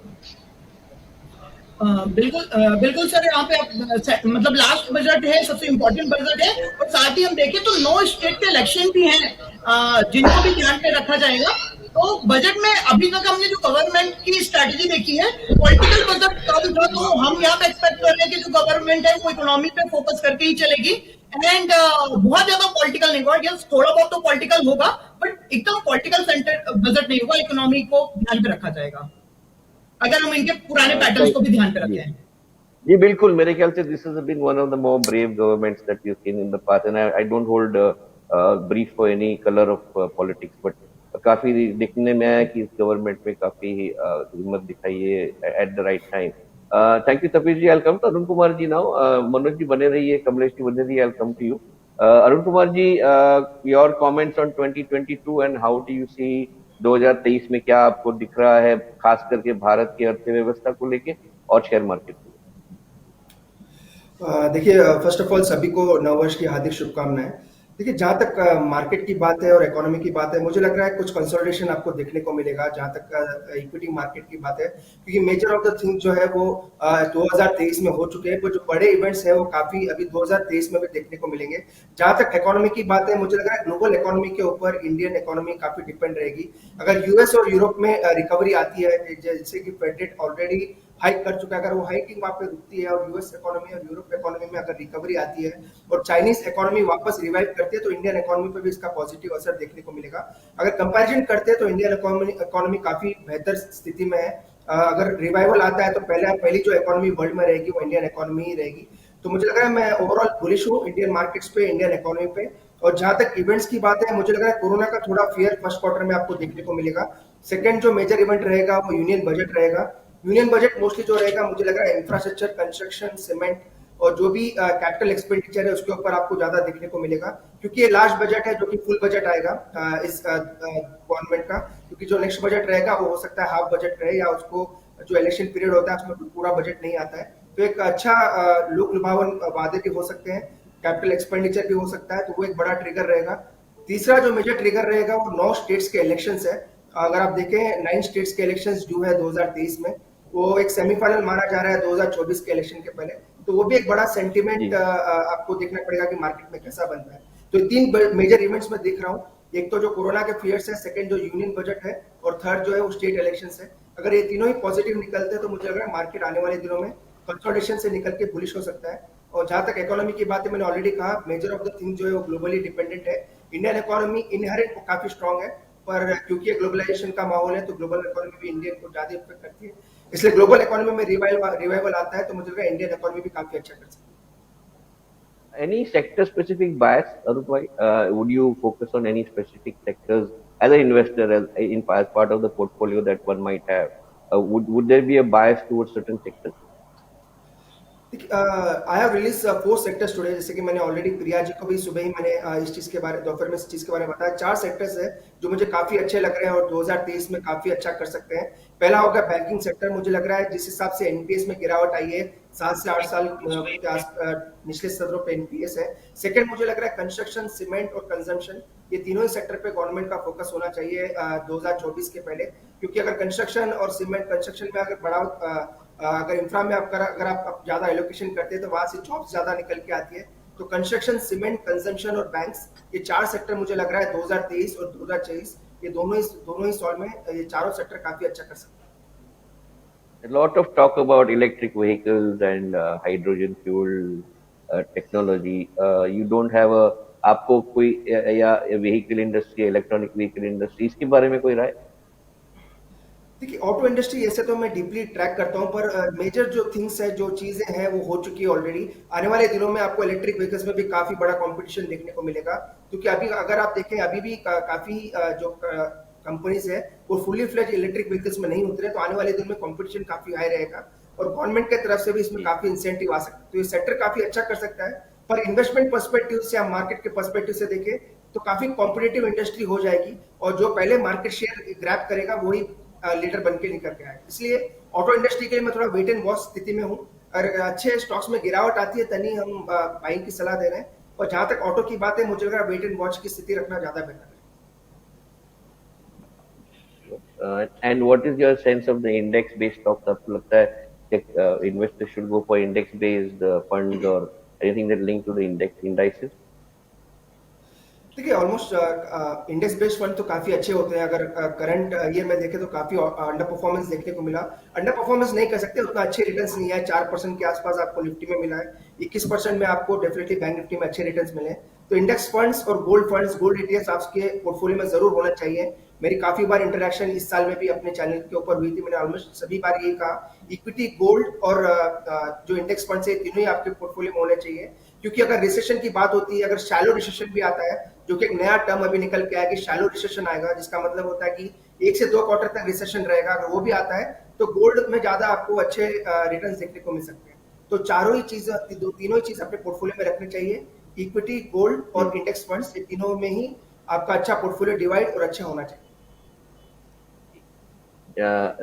बिल्कुल सर, यहाँ पे मतलब लास्ट बजट है, सबसे इम्पोर्टेंट बजट है, और साथ ही हम देखें तो 9 स्टेट के इलेक्शन भी हैं जिनको भी ध्यान पे रखा जाएगा। तो बजट में अभी तक हमने जो गवर्नमेंट की स्ट्रैटेजी देखी है, पॉलिटिकल बजट कम था, तो हम यहाँ पे एक्सपेक्ट कर रहे हैं कि जो गवर्नमेंट है वो इकोनॉमी पे फोकस करके ही चलेगी, एंड बहुत ज्यादा पॉलिटिकल नहीं होगा। थोड़ा बहुत तो पॉलिटिकल होगा, बट एकदम पॉलिटिकल सेंटर बजट नहीं होगा। इकोनॉमी को ध्यान पे रखा जाएगा, अगर हम इनके पुराने पैटर्न्स को भी ध्यान पे रखें। जी बिल्कुल, मेरे ख्याल से this has been one of the more brave governments that we have seen in the past, and I don't hold brief for any colour of politics, but काफी दिखने में आया कि इस गवर्नमेंट में काफी हिम्मत दिखाई है at the right time. Thank you Tapesh ji. I will come to Arun Kumar ji now. Manoj ji बने रहिए, कमलेश जी बने रहिए, I will come to you. Arun Kumar ji, your comments on 2022 and how do you see 2023 में क्या आपको दिख रहा है, खास करके भारत की अर्थव्यवस्था को लेके और शेयर मार्केट को? देखिए, फर्स्ट ऑफ ऑल सभी को नववर्ष की हार्दिक शुभकामनाएं। देखिए, जहाँ तक मार्केट की बात है और इकोनॉमी की बात है, मुझे लग रहा है कुछ कंसोलिडेशन आपको देखने को मिलेगा जहाँ तक इक्विटी मार्केट की बात है, क्योंकि मेजर ऑफ द थिंग जो है वो 2023 में हो चुके हैं। वो जो बड़े इवेंट्स हैं वो काफी अभी 2023 में भी देखने को मिलेंगे। जहाँ तक इकोनॉमी की बात है, मुझे लग रहा है ग्लोबल इकोनॉमी के ऊपर इंडियन इकोनॉमी काफी डिपेंड रहेगी। अगर यूएस और यूरोप में रिकवरी आती है, जैसे कि फेड रेट ऑलरेडी हाइक कर चुका है, अगर वो हाइकिंग वहां पे रुकती है और यूएस इकोनॉमी और यूरोप इकोनॉमी में अगर रिकवरी आती है और चाइनीज इकोनॉमी वापस रिवाइव करती है, तो इंडियन इकोनॉमी पे भी इसका पॉजिटिव असर देखने को मिलेगा। अगर कंपैरिजन करते हैं तो इंडियन इकोनॉमी काफी बेहतर स्थिति में है। अगर रिवाइवल आता है तो पहली जो इकोनॉमी वर्ल्ड में रहेगी वो इंडियन इकोनॉमी ही रहेगी। तो मुझे लग रहा है, मैं ओवरऑल बुलिश हूँ इंडियन मार्केट्स पे, इंडियन इकोनॉमी पे। और जहां तक इवेंट्स की बात है, मुझे लग रहा है कोरोना का थोड़ा फियर फर्स्ट क्वार्टर में आपको देखने को मिलेगा। सेकंड जो मेजर इवेंट रहेगा वो यूनियन बजट रहेगा। यूनियन बजट मोस्टली जो रहेगा, मुझे लग रहा है इंफ्रास्ट्रक्चर, कंस्ट्रक्शन, सीमेंट और जो भी कैपिटल एक्सपेंडिचर है उसके ऊपर आपको ज्यादा देखने को मिलेगा, क्योंकि ये लास्ट बजट है जो कि फुल बजट आएगा इस गवर्नमेंट का। क्योंकि जो नेक्स्ट बजट रहेगा वो हो सकता है हाफ बजट रहे, या उसको जो इलेक्शन पीरियड होता है उसमें पूरा बजट नहीं आता है। तो एक अच्छा लोक लुभावन वादे भी हो सकते हैं, कैपिटल एक्सपेंडिचर भी हो सकता है, तो वो एक बड़ा ट्रिगर रहेगा। तीसरा जो मेजर ट्रिगर रहेगा वो 9 स्टेट्स के इलेक्शंस है। अगर आप देखें 9 स्टेट्स के इलेक्शंस जो है 2023 में, वो एक सेमीफाइनल माना जा रहा है 2024 के इलेक्शन के पहले। तो वो भी एक बड़ा सेंटीमेंट आपको देखना पड़ेगा कि मार्केट में कैसा बनता है। तो 3 मेजर इवेंट्स में देख रहा हूँ, एक तो जो कोरोना के फियर्स है, सेकंड जो यूनियन बजट है, और थर्ड जो है वो स्टेट इलेक्शंस है। अगर ये तीनों ही पॉजिटिव निकलते हैं तो मुझे लग रहा है मार्केट आने वाले दिनों में कंसोलिडेशन से निकल के बुलिश हो सकता है। और जहां तक इकोनॉमी की बात है, मैंने ऑलरेडी कहा, मेजर ऑफ द थिंग जो है वो ग्लोबली डिपेंडेंट है। इंडियन इकोनॉमी इनहेरेंट काफी स्ट्रांग है, पर क्योंकि ग्लोबलाइजेशन का माहौल है तो ग्लोबल इकोनॉमी भी इंडियन को ज्यादा इफेक्ट करती है। इसलिए ग्लोबल इकोनॉमी में रिवाइवल आता है तो मुझे लगता है इंडियन इकोनॉमी भी काफी अच्छा कर सकती है। Any sector specific bias, Arup bhai? Would you focus on any specific sectors as an investor, as part of the portfolio that one might have? Would there be a bias towards certain sectors? I have release 4 sectors today, जैसे कि मैंने already Priya ji को भी सुबह ही मैंने इस चीज के बारे दोपहर में इस चीज के बारे में बताया। 4 सेक्टर्स है जो मुझे काफी अच्छे लग रहे हैं और 2023 में काफी अच्छा कर सकते हैं। पहला होगा बैंकिंग सेक्टर। मुझे लग रहा है जिस हिसाब से एनपीएस में गिरावट आई है, 7 से 8 साल निचले स्तरों पे एनपीएस है। सेकंड मुझे लग रहा है कंस्ट्रक्शन, सीमेंट और कंजम्पशन, ये तीनों ही सेक्टर पे गवर्नमेंट का फोकस होना चाहिए 2024 के पहले, क्योंकि अगर कंस्ट्रक्शन और सीमेंट, कंस्ट्रक्शन में अगर बढ़ाव, अगर इंफ्रा में अगर आप ज्यादा एलोकेशन करते हैं तो वहां से जॉब्स ज्यादा निकल के आती है। तो कंस्ट्रक्शन, सीमेंट, कंजम्पशन और बैंक्स, ये 4 सेक्टर मुझे लग रहा है 2023 और 2024 ये दोनों ही साल में ये चारों सेक्टर काफी अच्छा कर सकते हैं। A lot of talk about electric vehicles and hydrogen fuel technology. You don't have a, आपको कोई या vehicle industry, electronic vehicle industry, इसके बारे में कोई राय? देखिए, ऑटो इंडस्ट्री ऐसे तो मैं डीपली ट्रैक करता हूं, पर मेजर जो थिंग्स है, जो चीजें हैं वो हो चुकी है ऑलरेडी। आने वाले दिनों में आपको इलेक्ट्रिक व्हीकल्स में भी काफी बड़ा कंपटीशन देखने को मिलेगा, क्योंकि अभी अगर आप देखें अभी भी काफी जो कंपनीज है वो फुली फ्लेज इलेक्ट्रिक व्हीकल्स में नहीं उतरे। तो आने वाले दिनों में कंपटीशन काफी हाई रहेगा और गवर्नमेंट की तरफ से भी इसमें काफी इंसेंटिव आ सकता है। तो ये सेक्टर काफी अच्छा कर सकता है, पर इन्वेस्टमेंट पर्सपेक्टिव से या मार्केट के पर्सपेक्टिव से देखें तो काफी कॉम्पिटेटिव इंडस्ट्री हो जाएगी, और जो पहले मार्केट शेयर ग्रैब करेगा वही लीडर बन के निकल के आए। इसलिए ऑटो इंडस्ट्री के लिए मैं थोड़ा वेट एंड वॉच स्थिति में हूँ। अगर अच्छे स्टॉक्स में गिरावट आती है तभी हम बाइंग की सलाह दे रहे हैं, और जहां तक ऑटो की बात है मुझे लग रहा है वेट एंड वॉच की स्थिति रखना ज्यादा बेहतर है। And what is your sense of the index based stocks? आपको लगता है कि investors should go for index based funds or anything that linked to the indices? देखिए, ऑलमोस्ट इंडेक्स बेस्ड फंड तो काफी अच्छे होते हैं। अगर करंट ईयर में देखें तो काफी अंडर परफॉर्मेंस देखने को मिला। अंडर परफॉर्मेंस नहीं कर सकते, उतना अच्छे रिटर्न्स नहीं है। 4% के आसपास आपको निफ्टी में मिला है, 21% में आपको डेफिनेटली बैंक निफ्टी में अच्छे रिटर्न्स मिले। तो इंडेक्स फंड्स और गोल्ड फंड्स, गोल्ड ईटीएफ्स आपके पोर्टफोलियो में जरूर होना चाहिए। मेरी काफी बार इंटरेक्शन इस साल में भी अपने चैनल के ऊपर हुई थी, मैंने ऑलमोस्ट सभी बार यही कहा, इक्विटी, गोल्ड और जो इंडेक्स फंड्स है तीनों ही आपके पोर्टफोलियो में होने चाहिए। क्योंकि अगर रिसेशन की बात होती है, अगर शैलो रिसेशन भी आता है, जो कि एक नया टर्म अभी निकल के आया कि शैलो रिसेशन आएगा, जिसका मतलब होता है कि 1 से 2 क्वार्टर तक रिसेशन रहेगा, अगर वो भी आता है तो गोल्ड में ज्यादा आपको अच्छे रिटर्न्स देखने को मिल सकते हैं। तो चारों ही चीज, तीनों ही चीज अपने पोर्टफोलियो में रखनी चाहिए। इक्विटी, गोल्ड और इंडेक्स फंड्स, ये तीनों में ही आपका अच्छा पोर्टफोलियो डिवाइड और अच्छा होना चाहिए।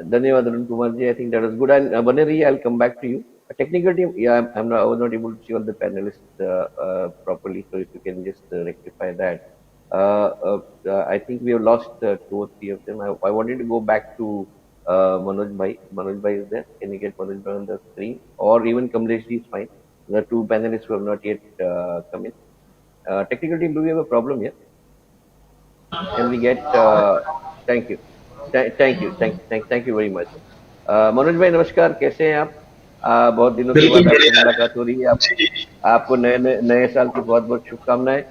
धन्यवाद Arun Kumar ji, I think that was good. And बने रहिए, I will come back to you. Technical team, yeah, I was not able to see all the panelists properly, so if you can just rectify that. I think we have lost two or three of them. I wanted to go back to Manoj Bhai. Manoj Bhai is there. Can you get Manoj Bhai on the screen? Or even Kamlesh ji is fine. The two panelists who have not yet come in. Technical team, do we have a problem here? Can we get? Thank you. Thank you very much. Manoj भाई नमस्कार, कैसे हैं आप? बहुत दिनों के बिल्कुल बाद आपसे बढ़िया मुलाकात हो रही है। जी। आपको नए साल की बहुत बहुत शुभकामनाएं।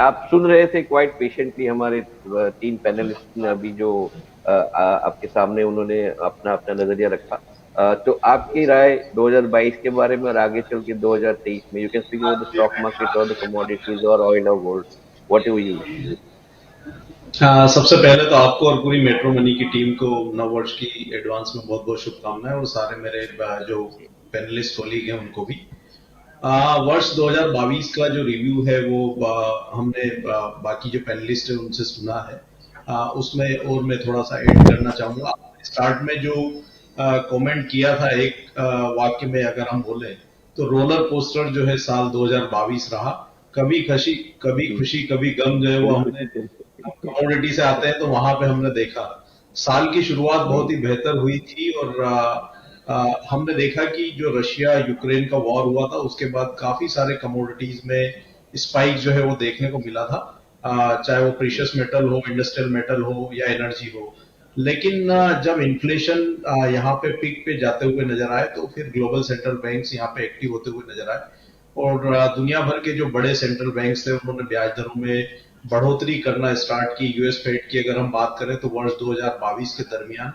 आप सुन रहे थे क्वाइट पेशेंटली हमारे तीन पैनलिस्ट ने अभी जो आपके सामने उन्होंने अपना अपना नजरिया रखा। तो आपकी राय 2022 के बारे में और आगे चल के 2023 में, you can speak about the stock market और द कमोडिटीज और ऑयल और गोल्ड, व्हाट एवर यू। सबसे पहले तो आपको और पूरी मेट्रो मनी की टीम को नव वर्ष की एडवांस में बहुत बहुत शुभकामनाएं, और सारे मेरे जो पैनलिस्ट कोलीग हैं उनको भी। वर्ष 2022 का जो रिव्यू है वो हमने बाकी जो पैनलिस्ट है उनसे सुना है, उसमें और मैं थोड़ा सा ऐड करना चाहूंगा। स्टार्ट में जो कमेंट किया था एक वाक्य में अगर हम बोले तो रोलर कोस्टर जो है साल 2022 रहा। कभी खुशी कभी गम जो है वो हमने कमोडिटी से आते हैं तो वहां पे हमने देखा साल की शुरुआत बहुत ही बेहतर हुई थी, और हमने देखा कि जो रशिया यूक्रेन का वॉर हुआ था उसके बाद काफी सारे कमोडिटीज में स्पाइक जो है वो देखने को मिला था, चाहे वो प्रीशियस मेटल हो, इंडस्ट्रियल मेटल हो या एनर्जी हो। लेकिन जब इन्फ्लेशन यहाँ पे पीक पे जाते हुए नजर आए तो फिर ग्लोबल सेंट्रल बैंक्स यहाँ पे एक्टिव होते हुए नजर आए, और दुनिया भर के जो बड़े सेंट्रल बैंक्स थे उन्होंने ब्याज दरों में बढ़ोतरी करना स्टार्ट की। यूएस फेड की अगर हम बात करें तो वर्ष 2022 के दरमियान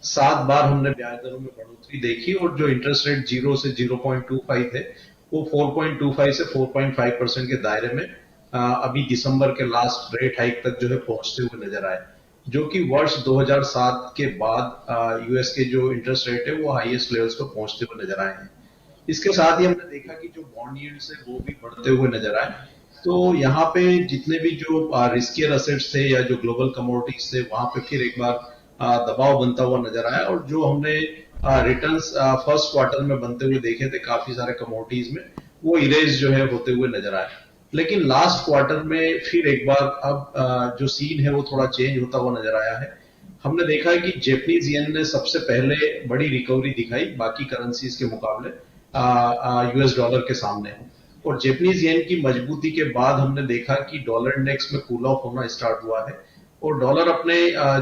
7 बार हमने ब्याज दरों में बढ़ोतरी देखी, और जो इंटरेस्ट रेट 0 से 0.25 थे वो 4.25 से 4.5% के दायरे में अभी दिसंबर के लास्ट रेट हाइक तक जो है पहुंचते हुए नजर आए, जो कि वर्ष 2007 के बाद यूएस के जो इंटरेस्ट रेट है वो हाईएस्ट लेवल्स पर पहुंचते हुए नजर आए हैं। इसके साथ ही हमने देखा कि जो बॉन्ड यील्ड्स है वो भी बढ़ते हुए नजर आए। तो यहाँ पे जितने भी जो रिस्कियर असेट्स थे या जो ग्लोबल कमोडिटीज थे वहां पे फिर एक बार दबाव बनता हुआ नजर आया, और जो हमने रिटर्न्स फर्स्ट क्वार्टर में बनते हुए देखे थे काफी सारे कमोडिटीज में वो इरेज जो है होते हुए नजर आए। लेकिन लास्ट क्वार्टर में फिर एक बार अब जो सीन है वो थोड़ा चेंज होता हुआ नजर आया है। हमने देखा है कि जैपनीज येन ने सबसे पहले बड़ी रिकवरी दिखाई बाकी करेंसीज के मुकाबले यूएस डॉलर के सामने, और जैपनीज येन की मजबूती के बाद हमने देखा कि डॉलर इंडेक्स में कूल ऑफ होना स्टार्ट हुआ है, और डॉलर अपने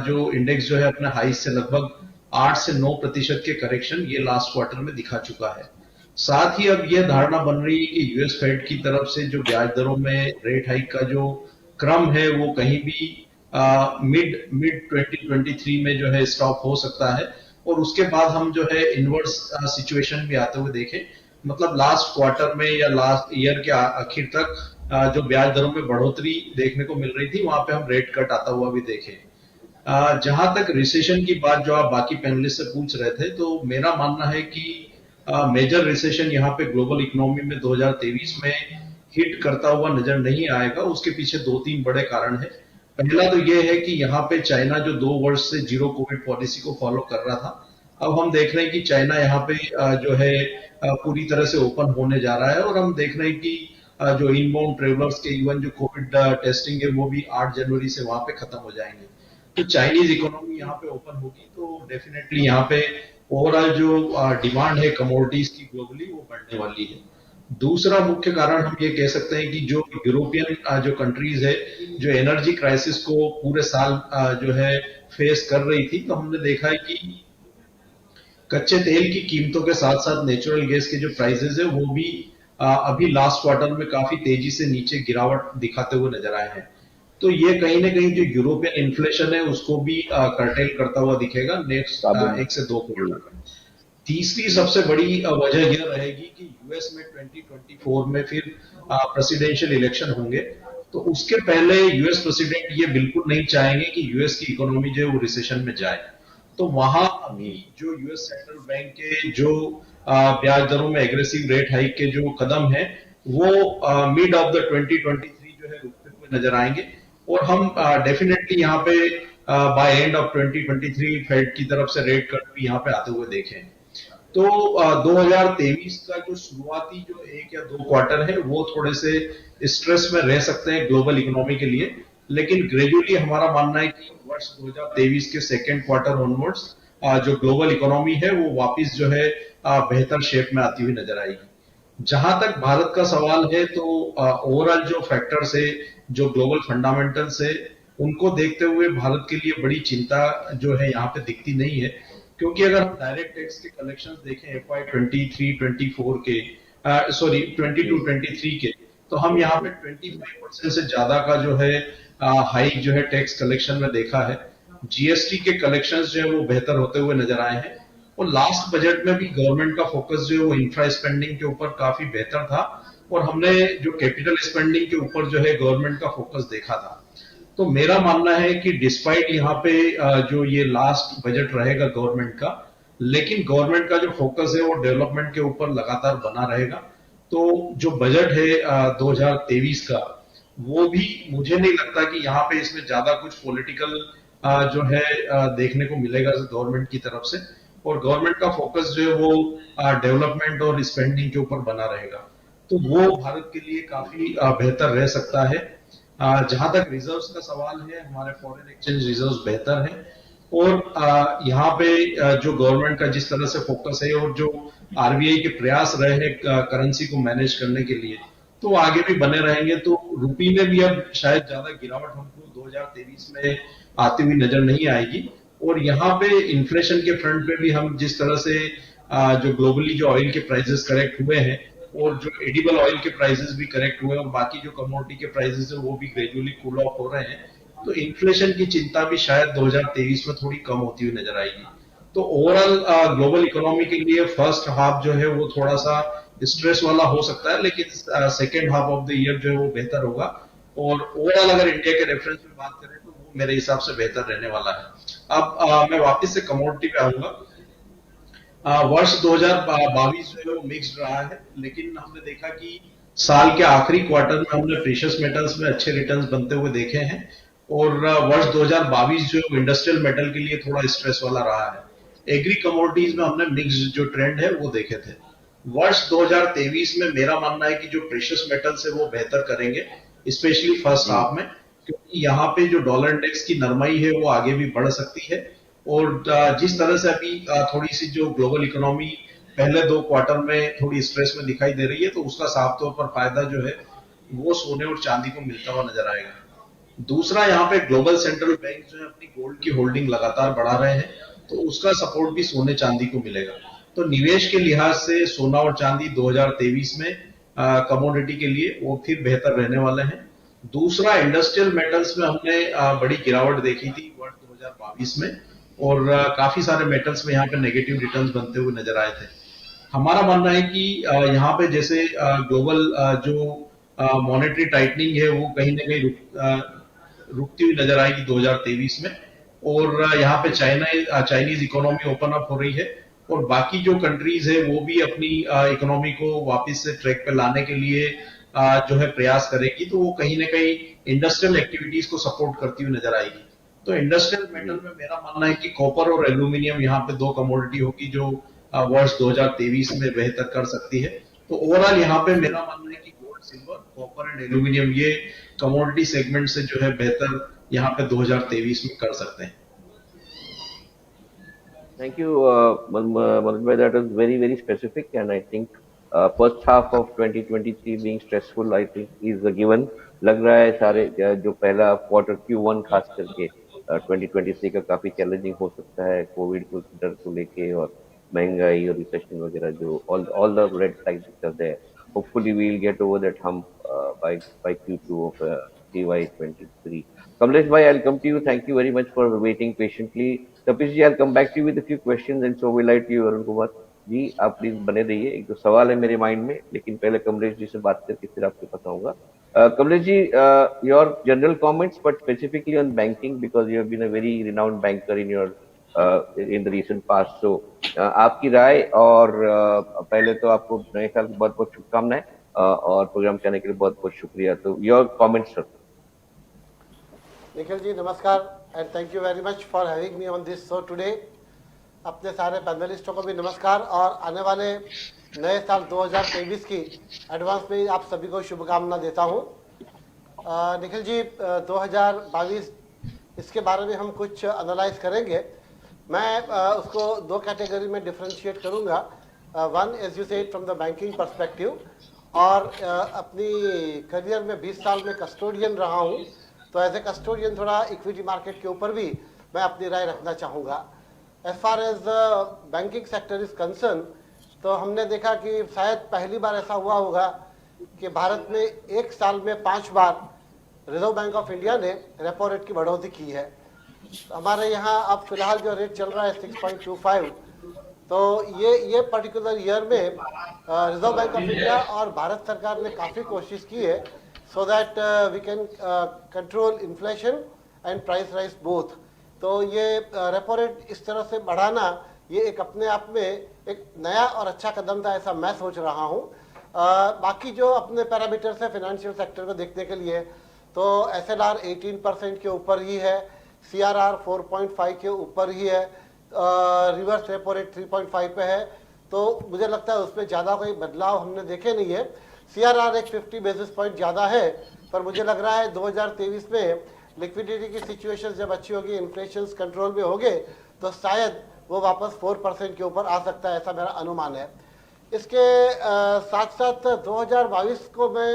जो इंडेक्स जो है अपने हाई से लगभग 8 से 9% के करेक्शन ये लास्ट क्वार्टर में दिखा चुका है। साथ ही अब यह धारणा बन रही है कि यूएस फेड की तरफ से जो ब्याज दरों में रेट हाइक का जो क्रम है वो कहीं भी मिड 2023 में जो है स्टॉप हो सकता है, और उसके बाद हम जो है इनवर्स सिचुएशन भी आते हुए देखें, मतलब लास्ट क्वार्टर में या लास्ट ईयर के आखिर तक जो ब्याज दरों में बढ़ोतरी देखने को मिल रही थी वहां पे हम रेट कट आता हुआ भी देखें। जहां तक रिसेशन की बात जो आप बाकी पैनलिस्ट से पूछ रहे थे, तो मेरा मानना है कि मेजर रिसेशन यहाँ पे ग्लोबल इकोनॉमी में 2023 में हिट करता हुआ नजर नहीं आएगा। उसके पीछे 2-3 बड़े कारण है। पहला तो यह है कि यहाँ पे चाइना जो 2 वर्ष से जीरो कोविड पॉलिसी को फॉलो कर रहा था, अब हम देख रहे हैं कि चाइना यहाँ पे जो है पूरी तरह से ओपन होने जा रहा है, और हम देख रहे हैं कि जो इनबाउंड ट्रेवलर्स के इवन जो कोविड टेस्टिंग है वो भी 8 जनवरी से वहां पे खत्म हो जाएंगे। तो चाइनीज इकोनॉमी यहाँ पे ओपन होगी तो डेफिनेटली यहाँ पे ओवरऑल जो डिमांड है कमोडिटीज की ग्लोबली वो बढ़ने वाली है। दूसरा मुख्य कारण हम ये कह सकते हैं कि जो यूरोपियन जो कंट्रीज है जो एनर्जी क्राइसिस को पूरे साल जो है फेस कर रही थी, तो हमने देखा है कि कच्चे तेल की कीमतों के साथ साथ नेचुरल गैस के जो प्राइसेस है वो भी अभी लास्ट क्वार्टर में काफी तेजी से नीचे गिरावट दिखाते हुए नजर आए हैं। तो ये कहीं ना कहीं जो यूरोपियन इन्फ्लेशन है उसको भी कर्टेल करता हुआ दिखेगा नेक्स्ट 1 से 2 क्वार्टर। तीसरी सबसे बड़ी वजह यह रहेगी कि यूएस में 2024 में फिर प्रेसिडेंशियल इलेक्शन होंगे, तो उसके पहले यूएस प्रेसिडेंट ये बिल्कुल नहीं चाहेंगे कि यूएस की इकोनॉमी जो है वो रिसेशन में जाए। तो वहां अभी जो यूएस सेंट्रल बैंक के जो ब्याज दरों में एग्रेसिव रेट हाइक के जो कदम है वो मिड ऑफ द 2023 जो है रुकते हुए नजर आएंगे, और हम डेफिनेटली यहाँ पे बाय एंड ऑफ 2023 फेड की तरफ से रेट कट भी यहाँ पे आते हुए देखें। तो 2023 का जो शुरुआती जो 1 या 2 क्वार्टर है वो थोड़े से स्ट्रेस में रह सकते हैं ग्लोबल इकोनॉमी के लिए, लेकिन ग्रेजुअली हमारा मानना है कि वर्ष 2023 के सेकेंड क्वार्टर ऑनवर्ड्स जो ग्लोबल इकोनॉमी है वो वापस जो है बेहतर शेप में आती हुई नजर आएगी। जहां तक भारत का सवाल है तो ओवरऑल जो फैक्टर्स है, जो ग्लोबल फंडामेंटल्स है, उनको देखते हुए भारत के लिए बड़ी चिंता जो है यहाँ पे दिखती नहीं है, क्योंकि अगर हम डायरेक्ट टैक्स के कलेक्शंस देखें FY 23-24 के 22-23 के, तो हम यहाँ पे 25% से ज्यादा का जो है हाइक जो है टैक्स कलेक्शन में देखा है। GST के कलेक्शंस जो है वो बेहतर होते हुए नजर आए हैं, और लास्ट बजट में भी गवर्नमेंट का फोकस जो है वो इंफ्रा स्पेंडिंग के ऊपर काफी बेहतर था, और हमने जो कैपिटल स्पेंडिंग के ऊपर जो है गवर्नमेंट का फोकस देखा था। तो मेरा मानना है कि डिस्पाइट यहाँ पे जो ये लास्ट बजट रहेगा गवर्नमेंट का, लेकिन गवर्नमेंट का जो फोकस है वो डेवलपमेंट के ऊपर लगातार बना रहेगा। तो जो बजट है 2023 का, वो भी मुझे नहीं लगता कि यहाँ पे इसमें ज्यादा कुछ पॉलिटिकल जो है देखने को मिलेगा गवर्नमेंट की तरफ से, और गवर्नमेंट का फोकस जो है वो डेवलपमेंट और स्पेंडिंग के ऊपर बना रहेगा। तो वो भारत के लिए काफी बेहतर रह सकता है। जहां तक रिजर्व्स का सवाल है, हमारे फॉरेन एक्सचेंज रिजर्व्स बेहतर हैं, और यहाँ पे जो गवर्नमेंट का जिस तरह से फोकस है और जो RBI के प्रयास रहे हैं करेंसी को मैनेज करने के लिए, तो आगे भी बने रहेंगे। तो रुपये में भी अब शायद ज्यादा गिरावट हमको 2023 में आती हुई नजर नहीं आएगी, और यहाँ पे इन्फ्लेशन के फ्रंट पे भी हम जिस तरह से जो ग्लोबली जो ऑयल के प्राइसेस करेक्ट हुए हैं, और जो एडिबल ऑयल के प्राइसेस भी करेक्ट हुए, और बाकी जो कमोडिटी के प्राइसेस है वो भी ग्रेजुअली कूल ऑफ हो रहे हैं, तो इन्फ्लेशन की चिंता भी शायद 2023 में थोड़ी कम होती हुई नजर आएगी। तो ओवरऑल ग्लोबल इकोनॉमी के लिए फर्स्ट हाफ जो है वो थोड़ा सा स्ट्रेस वाला हो सकता है, लेकिन second half of the year जो है वो बेहतर होगा, और ओवरऑल अगर इंडिया के रेफरेंस में बात करें तो वो मेरे हिसाब से बेहतर रहने वाला है। अब मैं वापस से कमोडिटी पे आऊंगा। वर्ष 2022 जो है वो मिक्स्ड रहा है, लेकिन हमने देखा कि साल के आखिरी क्वार्टर में हमने प्रीशियस मेटल्स में अच्छे रिटर्न्स बनते हुए देखे हैं, और वर्ष 2022 जो है इंडस्ट्रियल मेटल के लिए थोड़ा स्ट्रेस वाला रहा है। एग्री कमोडिटीज में हमने मिक्स्ड जो ट्रेंड है वो देखे थे। वर्ष 2023 में मेरा मानना है कि जो प्रीशियस मेटल्स है वो बेहतर करेंगे, स्पेशली फर्स्ट हाफ में, क्योंकि यहाँ पे जो डॉलर इंडेक्स की नरमाई है वो आगे भी बढ़ सकती है, और जिस तरह से अभी थोड़ी सी जो ग्लोबल इकोनॉमी पहले 2 क्वार्टर में थोड़ी स्ट्रेस में दिखाई दे रही है, तो उसका साफ तौर पर फायदा जो है वो सोने और चांदी को मिलता हुआ नजर आएगा। दूसरा, यहाँ पे ग्लोबल सेंट्रल बैंक जो है अपनी गोल्ड की होल्डिंग लगातार बढ़ा रहे हैं, तो उसका सपोर्ट भी सोने चांदी को मिलेगा। तो निवेश के लिहाज से सोना और चांदी 2023 में कमोडिटी के लिए वो फिर बेहतर रहने वाले हैं। दूसरा, इंडस्ट्रियल मेटल्स में हमने बड़ी गिरावट देखी थी वर्ष 2022 में, और काफी सारे मेटल्स में यहाँ पे नेगेटिव रिटर्न्स बनते हुए नजर आए थे। हमारा मानना है कि यहाँ पे जैसे ग्लोबल जो मॉनेटरी टाइटनिंग है वो कहीं ना कहीं रुकती हुई नजर आएगी 2023 में, और यहाँ पे चाइनीज इकोनॉमी ओपन अप हो रही है, और बाकी जो कंट्रीज है वो भी अपनी इकोनॉमी को वापस से ट्रैक पे लाने के लिए जो है प्रयास करेगी, तो वो कहीं ना कहीं इंडस्ट्रियल एक्टिविटीज को सपोर्ट करती हुई नजर आएगी। तो इंडस्ट्रियल मेटल में मेरा मानना है कि कॉपर और एल्यूमिनियम यहाँ पे 2 कमोडिटी होगी जो वर्ष 2023 में बेहतर कर सकती है। तो ओवरऑल यहाँ पे मेरा मानना है कि gold, silver, copper and aluminium ये कमोडिटी सेगमेंट से जो है बेहतर यहाँ पे 2023 में कर सकते हैं। Thank you, Manoj bhai. That was very, very specific, and I think first half of 2023 being stressful, I think is a given. लग रहा है सारे जो पहला क्वार्टर Q1 खास करके 2023 का काफी चैलेंजिंग हो सकता है, कोविड को डर को लेके और महंगाई और रिसेशन वगैरह जो all the red flags which are there. Hopefully we'll get over that hump by Q2 of CY23. Kamlesh bhai, I'll come to you. Thank you very much for waiting patiently. Tapish ji, I'll come back to you with a few questions, and so will I to you, Arun Kumar जी। आप please बने रहिए, एक दो सवाल है मेरे mind में, लेकिन पहले कमलेश जी से बात करके फिर आपके पास आऊंगा। Kamlesh ji, your general comments but specifically on banking, because you have been a very renowned banker in your in the recent past, so आपकी राय, और पहले तो आपको नए साल की बहुत बहुत शुभकामनाएं, और प्रोग्राम करने के लिए बहुत बहुत शुक्रिया। तो your comments sir. Nikhil ji, namaskar, and thank you very much for having me on this show today. अपने सारे पैनलिस्टों को भी नमस्कार और आने वाले नए साल 2023 की एडवांस में आप सभी को शुभकामना देता हूं। निखिल जी, 2022 इसके बारे में हम कुछ एनालाइज करेंगे। मैं उसको दो कैटेगरी में डिफरेंशिएट करूंगा। One, as you said, from the banking perspective, और अपनी करियर में 20 साल में कस्टोडियन रहा हूं, तो एज ए कस्टोडियन थोड़ा इक्विटी मार्केट के ऊपर भी मैं अपनी राय रखना चाहूँगा। As far as banking sector is concern, तो हमने देखा कि शायद पहली बार ऐसा हुआ होगा कि भारत में एक साल में 5 बार रिजर्व बैंक ऑफ इंडिया ने रेपो रेट की बढ़ोतरी की है। हमारे यहाँ अब फिलहाल जो रेट चल रहा है 6.25, तो ये पर्टिकुलर ईयर में रिजर्व बैंक ऑफ इंडिया और भारत सरकार ने काफ़ी कोशिश की है so that we can control inflation and price rise both. तो ये रेपो रेट इस तरह से बढ़ाना, ये एक अपने आप में एक नया और अच्छा कदम था, ऐसा मैं सोच रहा हूँ। बाकी जो अपने पैरामीटर्स है फाइनेंशियल सेक्टर को देखने के लिए, तो SLR 18% के ऊपर ही है, CRR 4.5 के ऊपर ही है, रिवर्स रेपो रेट 3.5 पे है, तो मुझे लगता है उसमें ज़्यादा कोई बदलाव हमने देखे नहीं है। CRR एक 50 बेसिस पॉइंट ज़्यादा है, पर मुझे लग रहा है 2023 में लिक्विडिटी की सिचुएशन जब अच्छी होगी, इन्फ्लेशन कंट्रोल में होंगे, तो शायद वो वापस 4% के ऊपर आ सकता है, ऐसा मेरा अनुमान है। इसके साथ साथ 2022 को मैं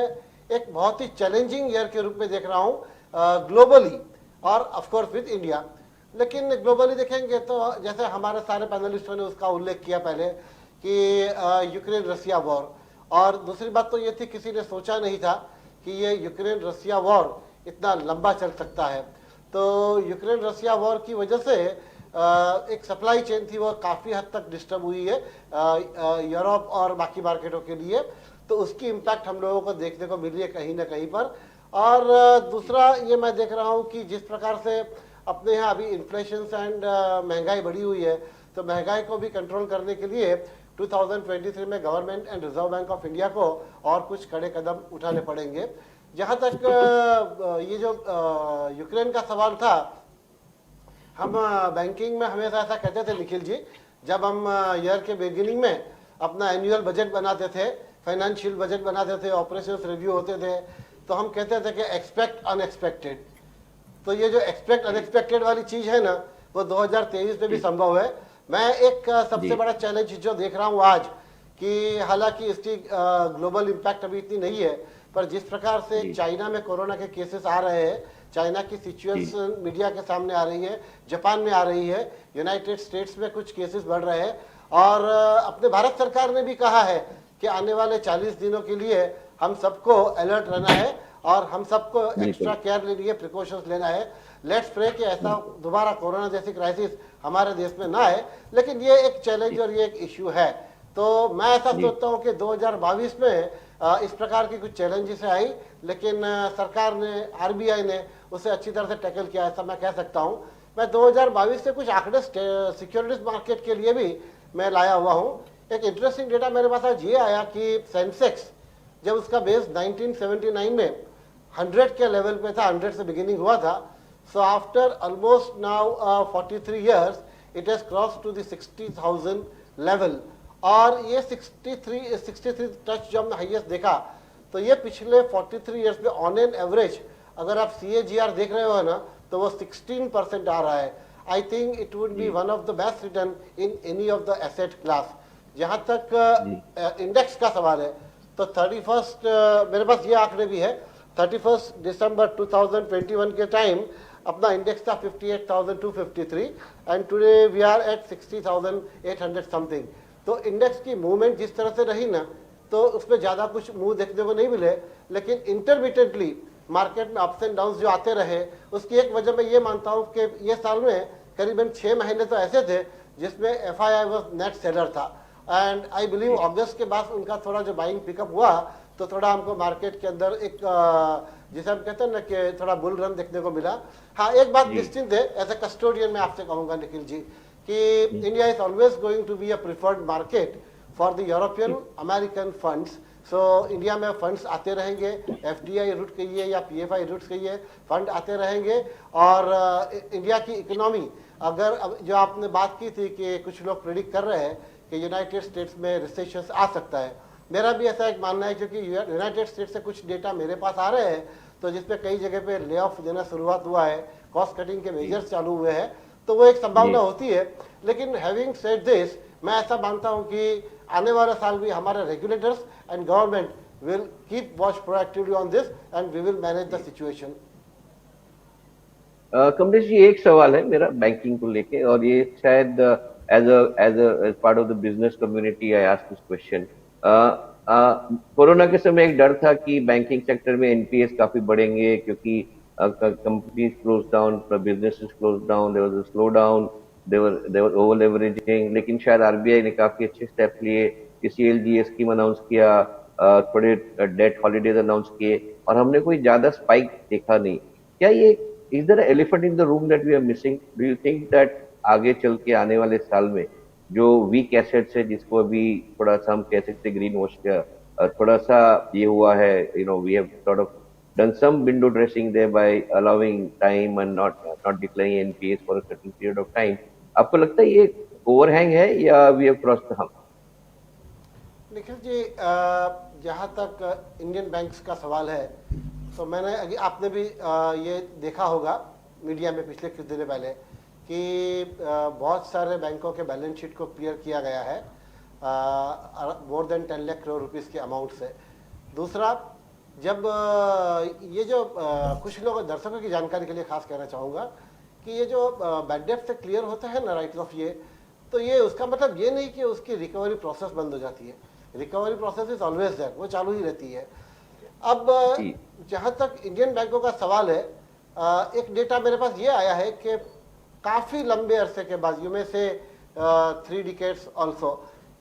एक बहुत ही चैलेंजिंग ईयर के रूप में देख रहा हूँ ग्लोबली और ऑफकोर्स विद इंडिया। लेकिन ग्लोबली देखेंगे तो जैसे हमारे सारे पैनलिस्टों ने उसका उल्लेख किया पहले कि यूक्रेन रसिया वॉर, और दूसरी बात तो ये थी किसी ने सोचा नहीं था कि ये यूक्रेन रसिया वॉर इतना लंबा चल सकता है। तो यूक्रेन रसिया वॉर की वजह से एक सप्लाई चेन थी वो काफ़ी हद तक डिस्टर्ब हुई है यूरोप और बाकी मार्केटों के लिए, तो उसकी इम्पैक्ट हम लोगों को देखने को मिली है कहीं ना कहीं पर। और दूसरा ये मैं देख रहा हूँ कि जिस प्रकार से अपने यहाँ अभी इन्फ्लेशन एंड महंगाई बढ़ी हुई है, तो महंगाई को भी कंट्रोल करने के लिए 2023 में government and reserve Bank of India को और कुछ कड़े कदम उठाने पड़ेंगे। जहाँ तक ये जो यूक्रेन का सवाल था, हम बैंकिंग में हमेशा ऐसा कहते थे निखिल जी, जब हम ईयर के बिगिनिंग में अपना एनुअल बजट बनाते थे, फाइनेंशियल बजट बनाते थे, ऑपरेशंस रिव्यू होते थे, तो हम कहते थे कि एक्सपेक्ट अनएक्सपेक्टेड। तो ये जो एक्सपेक्ट अनएक्सपेक्टेड वाली चीज़ है ना, वो 2023 में भी संभव है। मैं एक सबसे बड़ा चैलेंज जो देख रहा हूँ आज, कि हालांकि इसकी ग्लोबल इम्पैक्ट अभी इतनी नहीं है, पर जिस प्रकार से चाइना में कोरोना के केसेस आ रहे हैं, चाइना की सिचुएशन मीडिया के सामने आ रही है, जापान में आ रही है, यूनाइटेड स्टेट्स में कुछ केसेस बढ़ रहे हैं, और अपने भारत सरकार ने भी कहा है कि आने वाले 40 दिनों के लिए हम सबको अलर्ट रहना है और हम सबको एक्स्ट्रा केयर लेनी है, प्रिकॉशंस लेना है। लेट्स प्रे कि ऐसा दोबारा कोरोना जैसी क्राइसिस हमारे देश में ना आए, लेकिन ये एक चैलेंज और ये एक इश्यू है। तो मैं ऐसा सोचता हूँ कि 2022 में इस प्रकार की कुछ चैलेंजेस आई, लेकिन सरकार ने, RBI ने उसे अच्छी तरह से टैकल किया, ऐसा मैं कह सकता हूँ। मैं 2022 से कुछ आंकड़े सिक्योरिटीज मार्केट के लिए भी मैं लाया हुआ हूँ। एक इंटरेस्टिंग डेटा मेरे पास आज ये आया कि सेंसेक्स जब उसका बेस 1979 में 100 के लेवल पे था, 100 से बिगिनिंग हुआ था, so after almost now 43 years it has cross to the 60,000 level, और ये 63 टच जो हमने हाईएस्ट देखा, तो ये पिछले 43 ईयर्स में ऑन एन एवरेज अगर आप CAGR देख रहे हो ना, तो वो 16% आ रहा है। I think it would be one of the best return in any of the asset class. जहाँ तक इंडेक्स का सवाल है, तो 31 मेरे पास ये आंकड़े भी है, 31 दिसंबर 2021 के टाइम अपना इंडेक्स था 58,253 and today we are at 60,800 something. तो इंडेक्स की मूवमेंट जिस तरह से रही ना, तो उसमें ज़्यादा कुछ मूव देखने को नहीं मिले, लेकिन इंटरमिटेंटली मार्केट में अप्स एंड डाउन्स जो आते रहे, उसकी एक वजह मैं ये मानता हूँ कि ये साल में करीबन 6 महीने तो ऐसे थे जिसमें FII वॉज नेट सेलर था, एंड आई बिलीव अगस्त के बाद उनका थोड़ा जो बाइंग पिकअप हुआ, तो थोड़ा हमको मार्केट के अंदर एक जिसे हम कहते हैं ना कि थोड़ा बुल रन देखने को मिला। हाँ, एक बात निश्चित है, एज ए कस्टोडियन मैं आपसे कहूँगा निखिल जी, कि India is always going to be a preferred market for the European American funds. So India में फंड्स आते रहेंगे, FDI रूट कहिए या PFI रूट्स कहिए, फंड आते रहेंगे, और इंडिया की इकोनॉमी अगर अब जो आपने बात की थी कि कुछ लोग प्रेडिक्ट कर रहे हैं कि यूनाइटेड स्टेट्स में रिसेशन आ सकता है, मेरा भी ऐसा एक मानना है, क्योंकि यूनाइटेड स्टेट्स से कुछ डेटा मेरे पास आ रहे हैं, तो जिसपे कई जगह पे ले ऑफ देना शुरुआत हुआ है, कॉस्ट कटिंग के मेजर्स चालू हुए हैं, तो वो एक संभावना होती है। लेकिन हैविंग सेड दिस, मैं ऐसा मानता हूं कि आने वाला साल भी हमारे regulators and government will keep watch proactively on this and we will manage the situation. Kamlesh ji, एक सवाल है मेरा बैंकिंग को लेके, और ये शायद as part of the business community I ask this question. Corona के समय एक डर था कि बैंकिंग सेक्टर में एनपीएस काफी बढ़ेंगे, क्योंकि companies close down, businesses close down, there was a slow down, there over leveraging. लेकिन शायद आरबीआई ने काफी अच्छे स्टेप लिए, सीएलजी स्कीम अनाउंस किया, थोड़े डेट हॉलीडेज अनाउंस किए, और हमने कोई ज्यादा स्पाइक देखा नहीं। क्या ये is there elephant in the room that we are missing? Do you think that आगे चल के आने वाले साल में जो वीक एसेट्स है, जिसको अभी थोड़ा सा हम कह सकते ग्रीन वॉश का थोड़ा सा ये हुआ है, we have sort of done some window dressing there by allowing time and not declaring NPAs for a certain period of time. आपको लगता है ये ओवरहैंग है या we have crossed the hump? Nikhil ji, जहाँ तक इंडियन बैंक्स का सवाल है, तो मैंने आपने भी ये देखा होगा मीडिया में पिछले कुछ दिन पहले कि बहुत सारे बैंकों के बैलेंस शीट को क्लियर किया गया है more than 10 lakh crore rupees के अमाउंट से। दूसरा, जब ये जो कुछ लोग दर्शकों की जानकारी के लिए खास कहना चाहूँगा कि ये जो बैड डेट से क्लियर होता है ना राइट ऑफ, ये तो ये उसका मतलब ये नहीं कि उसकी रिकवरी प्रोसेस बंद हो जाती है। Recovery process is always there, वो चालू ही रहती है। अब जहाँ तक इंडियन बैंकों का सवाल है, एक डेटा मेरे पास ये आया है कि काफ़ी लंबे अरसे के बाद, यू में से 3 डिकेड्स ऑल्सो,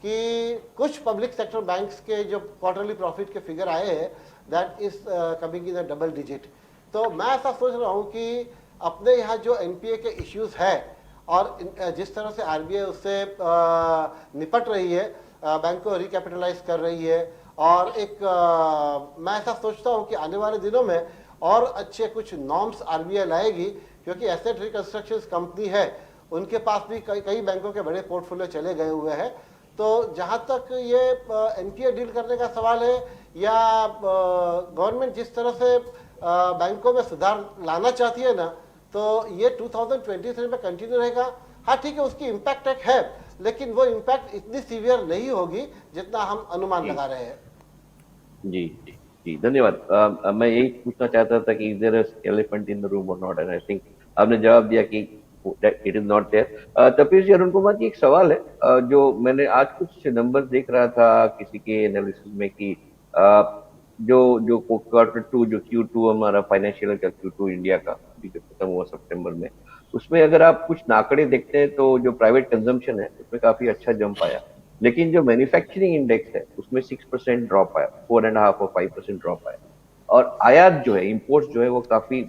कि कुछ पब्लिक सेक्टर बैंक्स के जो क्वार्टरली प्रॉफिट के फिगर आए हैं that is coming in the double digit. तो मैं ऐसा सोच रहा हूँ कि अपने यहाँ जो एनपीए के इश्यूज है और जिस तरह से आरबीआई उससे निपट रही है, बैंक को रिकैपिटलाइज कर रही है, और एक मैं ऐसा सोचता हूँ कि आने वाले दिनों में और अच्छे कुछ नॉर्म्स आरबीआई लाएगी, क्योंकि एसेट रिकंस्ट्रक्शन कंपनी है, उनके पास भी कई बैंकों के बड़े पोर्टफोलियो चले गए हुए हैं। तो जहाँ तक ये एनपीए डील करने का सवाल है, या गवर्नमेंट जिस तरह से बैंकों में सुधार लाना चाहती है ना, तो ये 2023 में कंटिन्यू रहेगा। हाँ ठीक है, उसकी इम्पैक्ट एक है, लेकिन वो इम्पैक्ट इतनी सीवियर नहीं होगी जितना हम अनुमान लगा रहे हैं। जी जी जी, धन्यवाद। मैं यही पूछना चाहता था कि there is elephant in the room और नॉट, एंड आई थिंक आपने जवाब दिया कि it is not there. Tapir ji, Arun Kumar ji, एक सवाल है जो मैंने आज कुछ नंबर देख रहा था किसी के एनालिसिस में कि जो क्वार्टर 2, जो Q2 हमारा फाइनेंशियल का Q2 इंडिया का जो खत्म हुआ सितंबर में, उसमें अगर आप कुछ आंकड़े देखते हैं तो जो प्राइवेट कंजम्पशन है उसमें काफी अच्छा जंप आया, लेकिन जो मैन्युफैक्चरिंग इंडेक्स है उसमें 6% ड्रॉप आया, 4.5 और 5% ड्रॉप आया, और आयात जो है, इम्पोर्ट जो है, वो काफी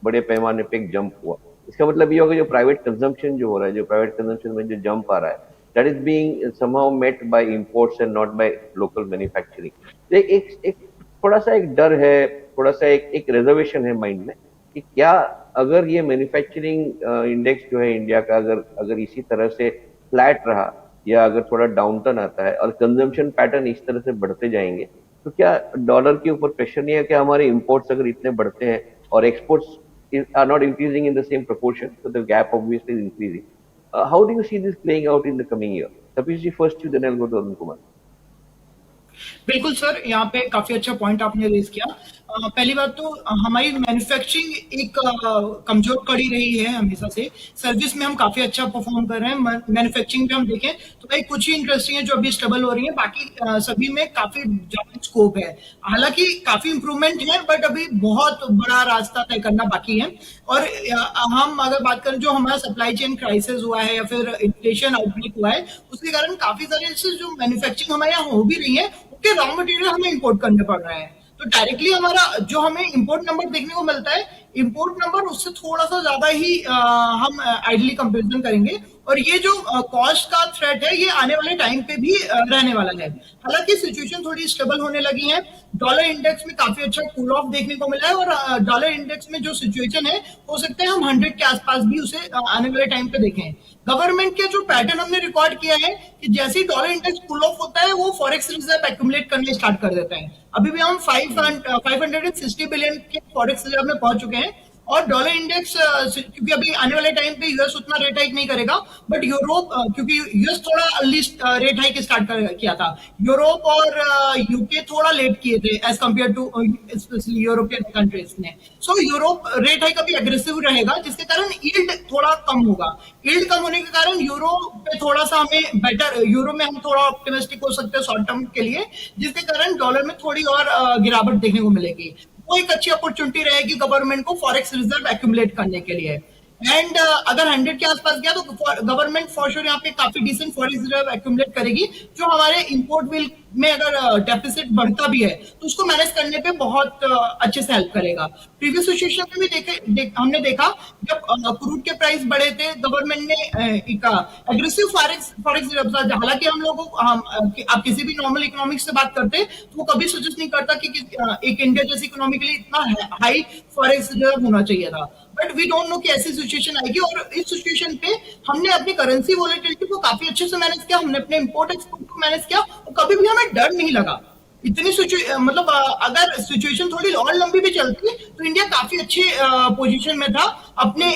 बड़े पैमाने पे एक जंप हुआ। इसका मतलब ये होगा जो प्राइवेट कंजम्पशन जो हो रहा है, जो प्राइवेट कंजम्पशन में जो जंप आ रहा है, that is being somehow met by imports and not by local manufacturing. एक थोड़ा सा एक डर है, थोड़ा सा एक रिजर्वेशन है माइंड में कि क्या अगर ये मैन्युफैक्चरिंग इंडेक्स जो है इंडिया का अगर इसी तरह से फ्लैट रहा, या अगर थोड़ा डाउनटर्न आता है और कंजम्पशन पैटर्न इस तरह से बढ़ते जाएंगे, तो क्या डॉलर के ऊपर प्रेशर नहीं है? क्या हमारे इंपोर्ट्स अगर इतने बढ़ते हैं और exports are not increasing in the same proportion, so the gap obviously is increasing. How do you see this playing out in the coming year? Tapish ji, first you, then I'll go to Arun Kumar. बिल्कुल sir, यहाँ पे काफी अच्छा point आपने raise किया। पहली बात तो हमारी मैन्युफैक्चरिंग एक कमजोर कड़ी रही है हमेशा से। सर्विस में हम काफी अच्छा परफॉर्म कर रहे हैं, मैन्युफैक्चरिंग पे हम देखें तो भाई कुछ ही इंडस्ट्री है जो अभी स्टेबल हो रही है, बाकी सभी में काफी ज्यादा स्कोप है। हालांकि काफी इंप्रूवमेंट है, बट अभी बहुत बड़ा रास्ता तय करना बाकी है। और हम अगर बात करें जो हमारा सप्लाई चेन क्राइसिस हुआ है या फिर इन्फ्लेशन आउटब्रेक हुआ है, उसके कारण काफी सारे जो मैन्युफैक्चरिंग हमारे यहाँ हो भी रही है, उसके रॉ मटेरियल हमें इंपोर्ट करने पड़ रहे हैं। तो डायरेक्टली हमारा जो हमें इंपोर्ट नंबर देखने को मिलता है, इंपोर्ट नंबर उससे थोड़ा सा ज्यादा ही हम आइडली कंपेरिजन करेंगे। और ये जो कॉस्ट का थ्रेट है ये आने वाले टाइम पे भी रहने वाला है। हालांकि सिचुएशन थोड़ी स्टेबल होने लगी है, डॉलर इंडेक्स में काफी अच्छा कूल ऑफ देखने को मिला है, और डॉलर इंडेक्स में जो सिचुएशन है हो सकता है हम 100 के आसपास भी उसे आने वाले टाइम पे देखें। गवर्नमेंट के जो पैटर्न हमने रिकॉर्ड किया है कि जैसे ही डॉलर इंडेक्स कूल ऑफ होता है वो फॉरेक्स रिजर्व एक्यूमुलेट करने स्टार्ट कर देता है। अभी भी हम 560 बिलियन के फॉरेक्स रिजर्व में पहुंच चुके हैं, और डॉलर इंडेक्स क्योंकि अभी आने वाले टाइम पे यूएस उतना रेट हाइक नहीं करेगा, बट यूरोप क्योंकि यूएस थोड़ा अर्ली रेट हाइक स्टार्ट किया था, यूरोप और यूके थोड़ा लेट किए थे as compare to specially European countries ने। सो यूरोप रेट हाइक अभी एग्रेसिव रहेगा, जिसके कारण यील्ड थोड़ा कम होगा। यील्ड कम होने के कारण यूरो पे थोड़ा सा हमें बेटर, यूरो में हम थोड़ा ऑप्टिमिस्टिक हो सकते हैं शॉर्ट टर्म के लिए, जिसके कारण डॉलर में थोड़ी और गिरावट देखने को मिलेगी। वो एक अच्छी अपॉर्चुनिटी रहेगी गवर्नमेंट को फॉरेक्स रिजर्व एक्यूमुलेट करने के लिए। एंड अगर 100 के आसपास गया तो गवर्नमेंट फॉर श्योर यहाँ पे काफी डिसेंट फॉरेक्स रिजर्व एक्यूमुलेट करेगी, जो हमारे इंपोर्ट बिल में अगर डेफिसिट बढ़ता भी है तो उसको मैनेज करने पे बहुत अच्छे से हेल्प करेगा। प्रीवियस सिचुएशन में भी हमने देखा जब क्रूड के प्राइस बढ़े थे, गवर्नमेंट ने एक एग्रेसिव फॉरेक्स रिजर्व, हालांकि हम लोगों को आप किसी भी नॉर्मल इकोनॉमिक्स से बात करते तो वो कभी सजेस्ट नहीं करता कि एक इंडिया जैसी इकोनॉमी के लिए इतना हाई फॉरेक्स रिजर्व होना चाहिए था, बट वी डोंट नो कि ऐसी सिचुएशन आएगी। और इस सिचुएशन पे हमने अपनी करेंसी वॉलेटिलिटी को काफी अच्छे से मैनेज किया, हमने अपने इंपोर्ट एक्सपोर्ट को मैनेज किया, और कभी भी हमें डर नहीं लगा। इतनी मतलब अगर सिचुएशन थोड़ी और लंबी भी चलती तो इंडिया काफी अच्छे पोजीशन में था अपने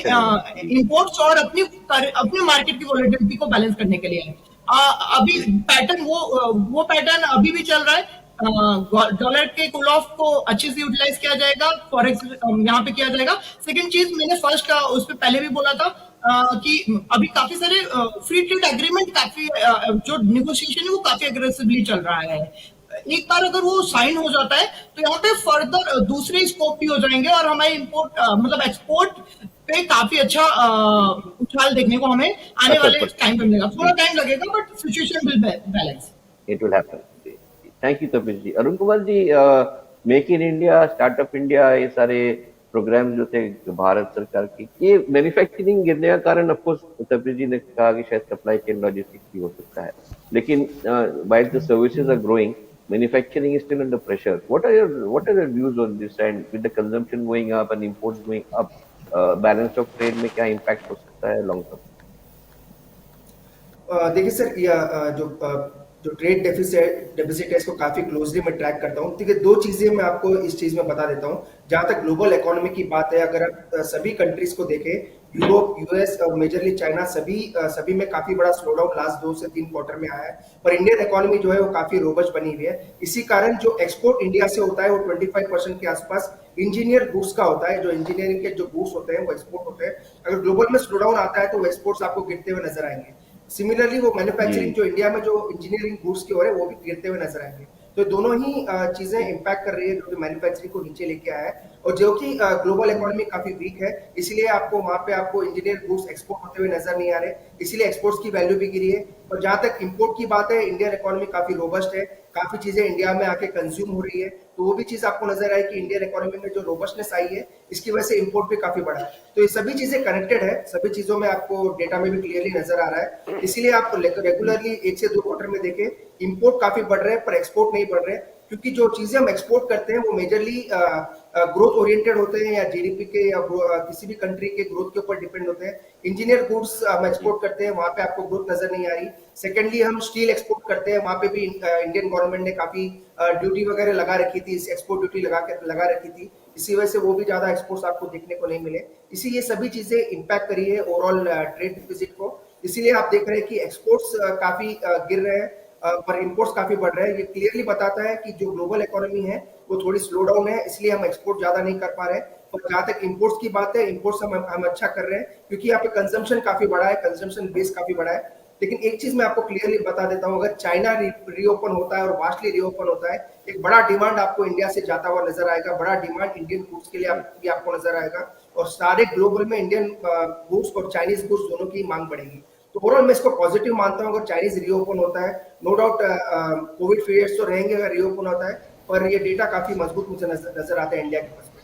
इंपोर्ट्स और अपनी मार्केट की वॉलेटिलिटी को बैलेंस करने के लिए। अभी पैटर्न वो पैटर्न अभी भी चल रहा है। डॉलर के कूल ऑफ को अच्छे से यूटिलाइज किया जाएगा, फॉरेक्स यहाँ पे किया जाएगा। सेकंड चीज मैंने फर्स्ट उस पर पहले भी बोला था कि अभी काफी सारे फ्री ट्रेड एग्रीमेंट काफी जो नेगोशिएशन है वो काफी अग्रेसिवली चल रहा है। एक बार अगर वो साइन हो जाता है तो यहाँ पे फर्दर दूसरे स्कोप भी हो जाएंगे, और हमारे इंपोर्ट मतलब एक्सपोर्ट पे काफी अच्छा उछाल देखने को हमें आने वाले टाइम पे मिलेगा। थोड़ा टाइम लगेगा but situation will balance, it will happen. Thank you Tapesh ji. Arun Kumar ji, make in India, startup India, ये सारे प्रोग्राम जो थे भारत सरकार की, ये मैन्युफैक्चरिंग गिरने का कारण ऑफकोर्स तपेश जी ने कहा कि शायद सप्लाई चेन लॉजिस्टिक्स भी हो सकता है, लेकिन while the services are growing, manufacturing is still under pressure. What are your views on this? And with the consumption going up and imports going up, balance of trade में क्या impact हो सकता है long term? देखिए sir, जो trade deficit है इसको काफी क्लोजली मैं ट्रैक करता हूँ। देखिए, दो चीजें मैं आपको इस चीज में बता देता हूँ। जहां तक ग्लोबल इकोनॉमी की बात है, अगर आप सभी कंट्रीज को देखें, यूरोप, यूएस और मेजरली चाइना, सभी में काफी बड़ा स्लोडाउन लास्ट 2 से 3 क्वार्टर में आया है, पर इंडियन इकोनॉमी जो है वो काफी रोबस्ट बनी हुई है। इसी कारण जो एक्सपोर्ट इंडिया से होता है वो 25% के आसपास इंजीनियर गुड्स का होता है। जो इंजीनियरिंग के जो गुड्स होते हैं वो एक्सपोर्ट होते हैं। अगर ग्लोबल में स्लोडाउन आता है तो वो एक्सपोर्ट्स आपको गिरते हुए नजर आएंगे। सिमिलरली वो मैन्युफैक्चरिंग जो इंडिया में जो इंजीनियरिंग गुड्स की हो रहे हैं वो भी गिरते हुए नजर आएंगे। तो दोनों ही चीजें इंपैक्ट कर रही है, जो कि मैन्युफैक्चरिंग को नीचे लेके आया है, और जो कि ग्लोबल इकोनॉमी काफी वीक है, इसलिए आपको वहां पे आपको इंजीनियर गुड्स एक्सपोर्ट होते हुए नजर नहीं आ रहे, इसलिए एक्सपोर्ट्स की वैल्यू भी गिरी है। और जहां तक इंपोर्ट की बात है, इंडियन इकोनॉमी काफी रोबस्ट है, काफी चीजें इंडिया में आके कंज्यूम हो रही है, तो वो भी चीज आपको नजर आए कि इंडियन इकोनॉमी में जो रोबस्टनेस आई है इसकी वजह से इंपोर्ट भी काफी बढ़ा है। तो ये सभी चीजें कनेक्टेड है, सभी चीजों में आपको डेटा में भी क्लियरली नजर आ रहा है। इसीलिए आप रेगुलरली 1 से 2 क्वार्टर में देखें, इंपोर्ट काफी बढ़ रहे हैं पर एक्सपोर्ट नहीं बढ़ रहे, क्योंकि जो चीजें हम एक्सपोर्ट करते हैं वो मेजरली ग्रोथ ओरिएंटेड होते हैं, या जीडीपी के या किसी भी कंट्री के ग्रोथ के ऊपर डिपेंड होते हैं। इंजीनियर गुड्स हम एक्सपोर्ट करते हैं, वहां पे आपको ग्रोथ नजर नहीं आ रही। सेकेंडली हम स्टील एक्सपोर्ट करते हैं, वहां पे भी इंडियन गवर्नमेंट ने काफी ड्यूटी वगैरह लगा रखी थी, एक्सपोर्ट ड्यूटी लगा रखी थी, इसी वजह से वो भी ज्यादा एक्सपोर्ट्स आपको देखने को नहीं मिले। इसी ये सभी चीजें इंपैक्ट करी है ओवरऑल ट्रेड डिफिसिट को। इसीलिए आप देख रहे हैं कि एक्सपोर्ट्स काफी गिर रहे हैं पर इंपोर्ट्स काफी बढ़ रहे हैं। ये क्लियरली बताता है कि जो ग्लोबल इकोनॉमी है वो थोड़ी स्लो डाउन है, इसलिए हम एक्सपोर्ट ज्यादा नहीं कर पा रहे हैं। और जहां तक इंपोर्ट्स की बात है, इंपोर्ट्स हम अच्छा कर रहे हैं, क्योंकि यहाँ पे कंजम्पशन काफी बड़ा है, कंजम्पशन बेस काफी बड़ा है। लेकिन एक चीज मैं आपको क्लियरली बता देता हूँ, अगर चाइना रीओपन होता है और वास्टली रीओपन होता है, एक बड़ा डिमांड आपको इंडिया से जाता हुआ नजर आएगा, बड़ा डिमांड इंडियन गुड्स के लिए भी आपको नजर आएगा, और सारे ग्लोबल में इंडियन गुड्स और चाइनीज गुड्स दोनों की मांग बढ़ेगी। तो ओवरऑल मैं इसको पॉजिटिव मानता हूँ अगर चाइनीज रीओपन होता है। नो डाउट कोविड पीरियड्स तो रहेंगे अगर रीओपन होता है, पर ये डेटा काफी मजबूत मुझे नजर आता है इंडिया के पर्सपेक्टिव।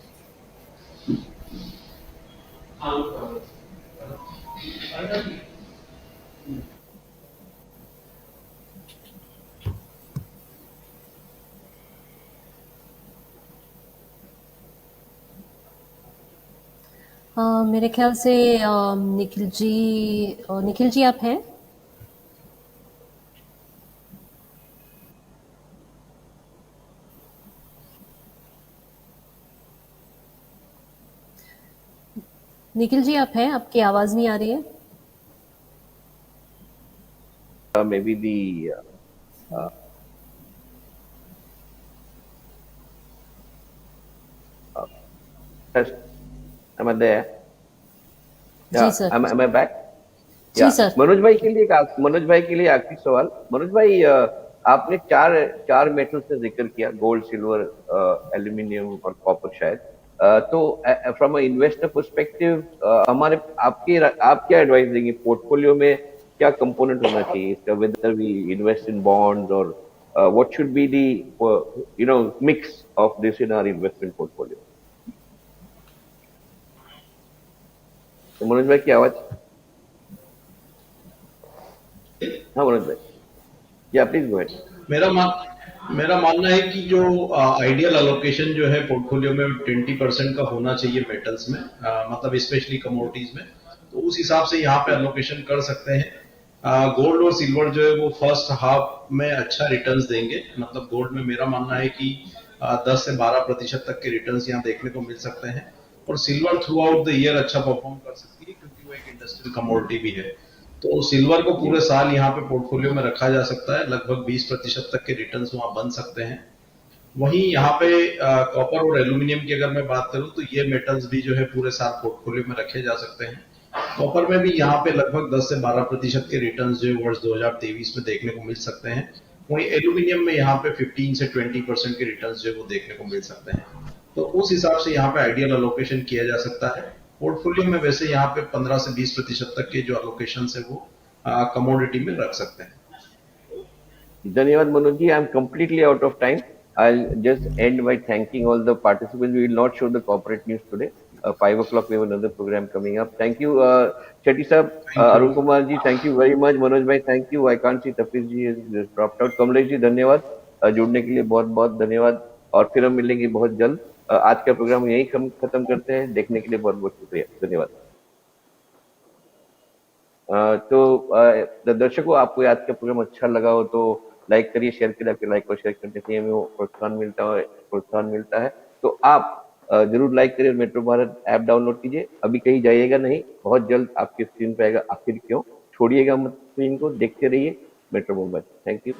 मेरे ख्याल से निखिल जी आप हैं? निखिल जी आप हैं? आपकी आवाज नहीं आ रही है। maybe the test. Am I there? जी Yeah. Sir. Am I back? जी या सर। मनोज भाई के लिए आखिरी सवाल। मनोज भाई, आपने चार मेटल से जिक्र किया, गोल्ड, सिल्वर, एल्यूमिनियम और कॉपर शायद। तो फ्रॉम अ इन्वेस्टर पर्सपेक्टिव हमारे आप क्या एडवाइस देंगे, पोर्टफोलियो में क्या कंपोनेंट होना चाहिए इसका, whether we invest in bonds or what should be the mix of this in our investment portfolio? तो मनोज भाई की आवाज। हाँ मनोज भाई, या प्लीज गो अहेड। मेरा मानना है कि जो आइडियल अलोकेशन जो है पोर्टफोलियो में 20% का होना चाहिए मेटल्स में, मतलब स्पेशली कमोडिटीज में। तो उस हिसाब से यहाँ पे अलोकेशन कर सकते हैं। गोल्ड और सिल्वर जो है वो फर्स्ट हाफ में अच्छा रिटर्न्स देंगे। मतलब गोल्ड में मेरा मानना है कि 10 से 12% तक के रिटर्न्स यहाँ देखने को मिल सकते हैं, और silver through out the year अच्छा परफॉर्म कर सकती है क्योंकि वो एक इंडस्ट्रियल कमोडिटी भी है। तो सिल्वर को पूरे साल यहाँ पे पोर्टफोलियो में रखा जा सकता है, लगभग 20% तक के रिटर्न्स वहां बन सकते हैं। वहीं यहाँ पे कॉपर और एल्यूमिनियम की अगर मैं बात करूं तो ये मेटल्स भी जो है पूरे साल पोर्टफोलियो में रखे जा सकते हैं। कॉपर में भी यहाँ पे लगभग 10 से 12% के रिटर्न्स जो वर्ष 2023 में देखने को मिल सकते हैं। वहीं एल्यूमिनियम में यहाँ पे 15 से 20% के रिटर्न्स जो वो देखने को मिल सकते हैं। तो उस हिसाब से यहाँ पे आइडियल अलोकेशन किया जा सकता है। पोर्टफोलियो में वैसे यहाँ पे 15 से 20% तक के जो अलोकेशन है वो कमोडिटी में रख सकते हैं। धन्यवाद Manoj ji, I am completely out of time. I'll just end by thanking all the participants. We will not show the corporate news today. 5 o'clock we have another program coming up. Thank you, Chetty sir, Arun Kumar ji, thank you very much. Manoj bhai, thank you. I can't see Tafis ji has dropped out. Kamlesh ji धन्यवाद, जुड़ने के लिए बहुत बहुत धन्यवाद, और फिर हम मिलेंगे बहुत जल्द। आज का प्रोग्राम यही खत्म करते हैं। देखने के लिए बहुत बहुत शुक्रिया, धन्यवाद। तो दर्शकों, आपको आज का प्रोग्राम अच्छा लगा हो तो लाइक करिए, शेयर करिए। आपके लाइक और शेयर करने से हमें प्रोत्साहन मिलता है। तो आप जरूर लाइक करिए, मेट्रो भारत ऐप डाउनलोड कीजिए। अभी कहीं जाइएगा नहीं, बहुत जल्द आपकी स्क्रीन पे आएगा आखिर क्यों। छोड़िएगा मत स्क्रीन को, देखते रहिए मेट्रो मुंबई। Thank you.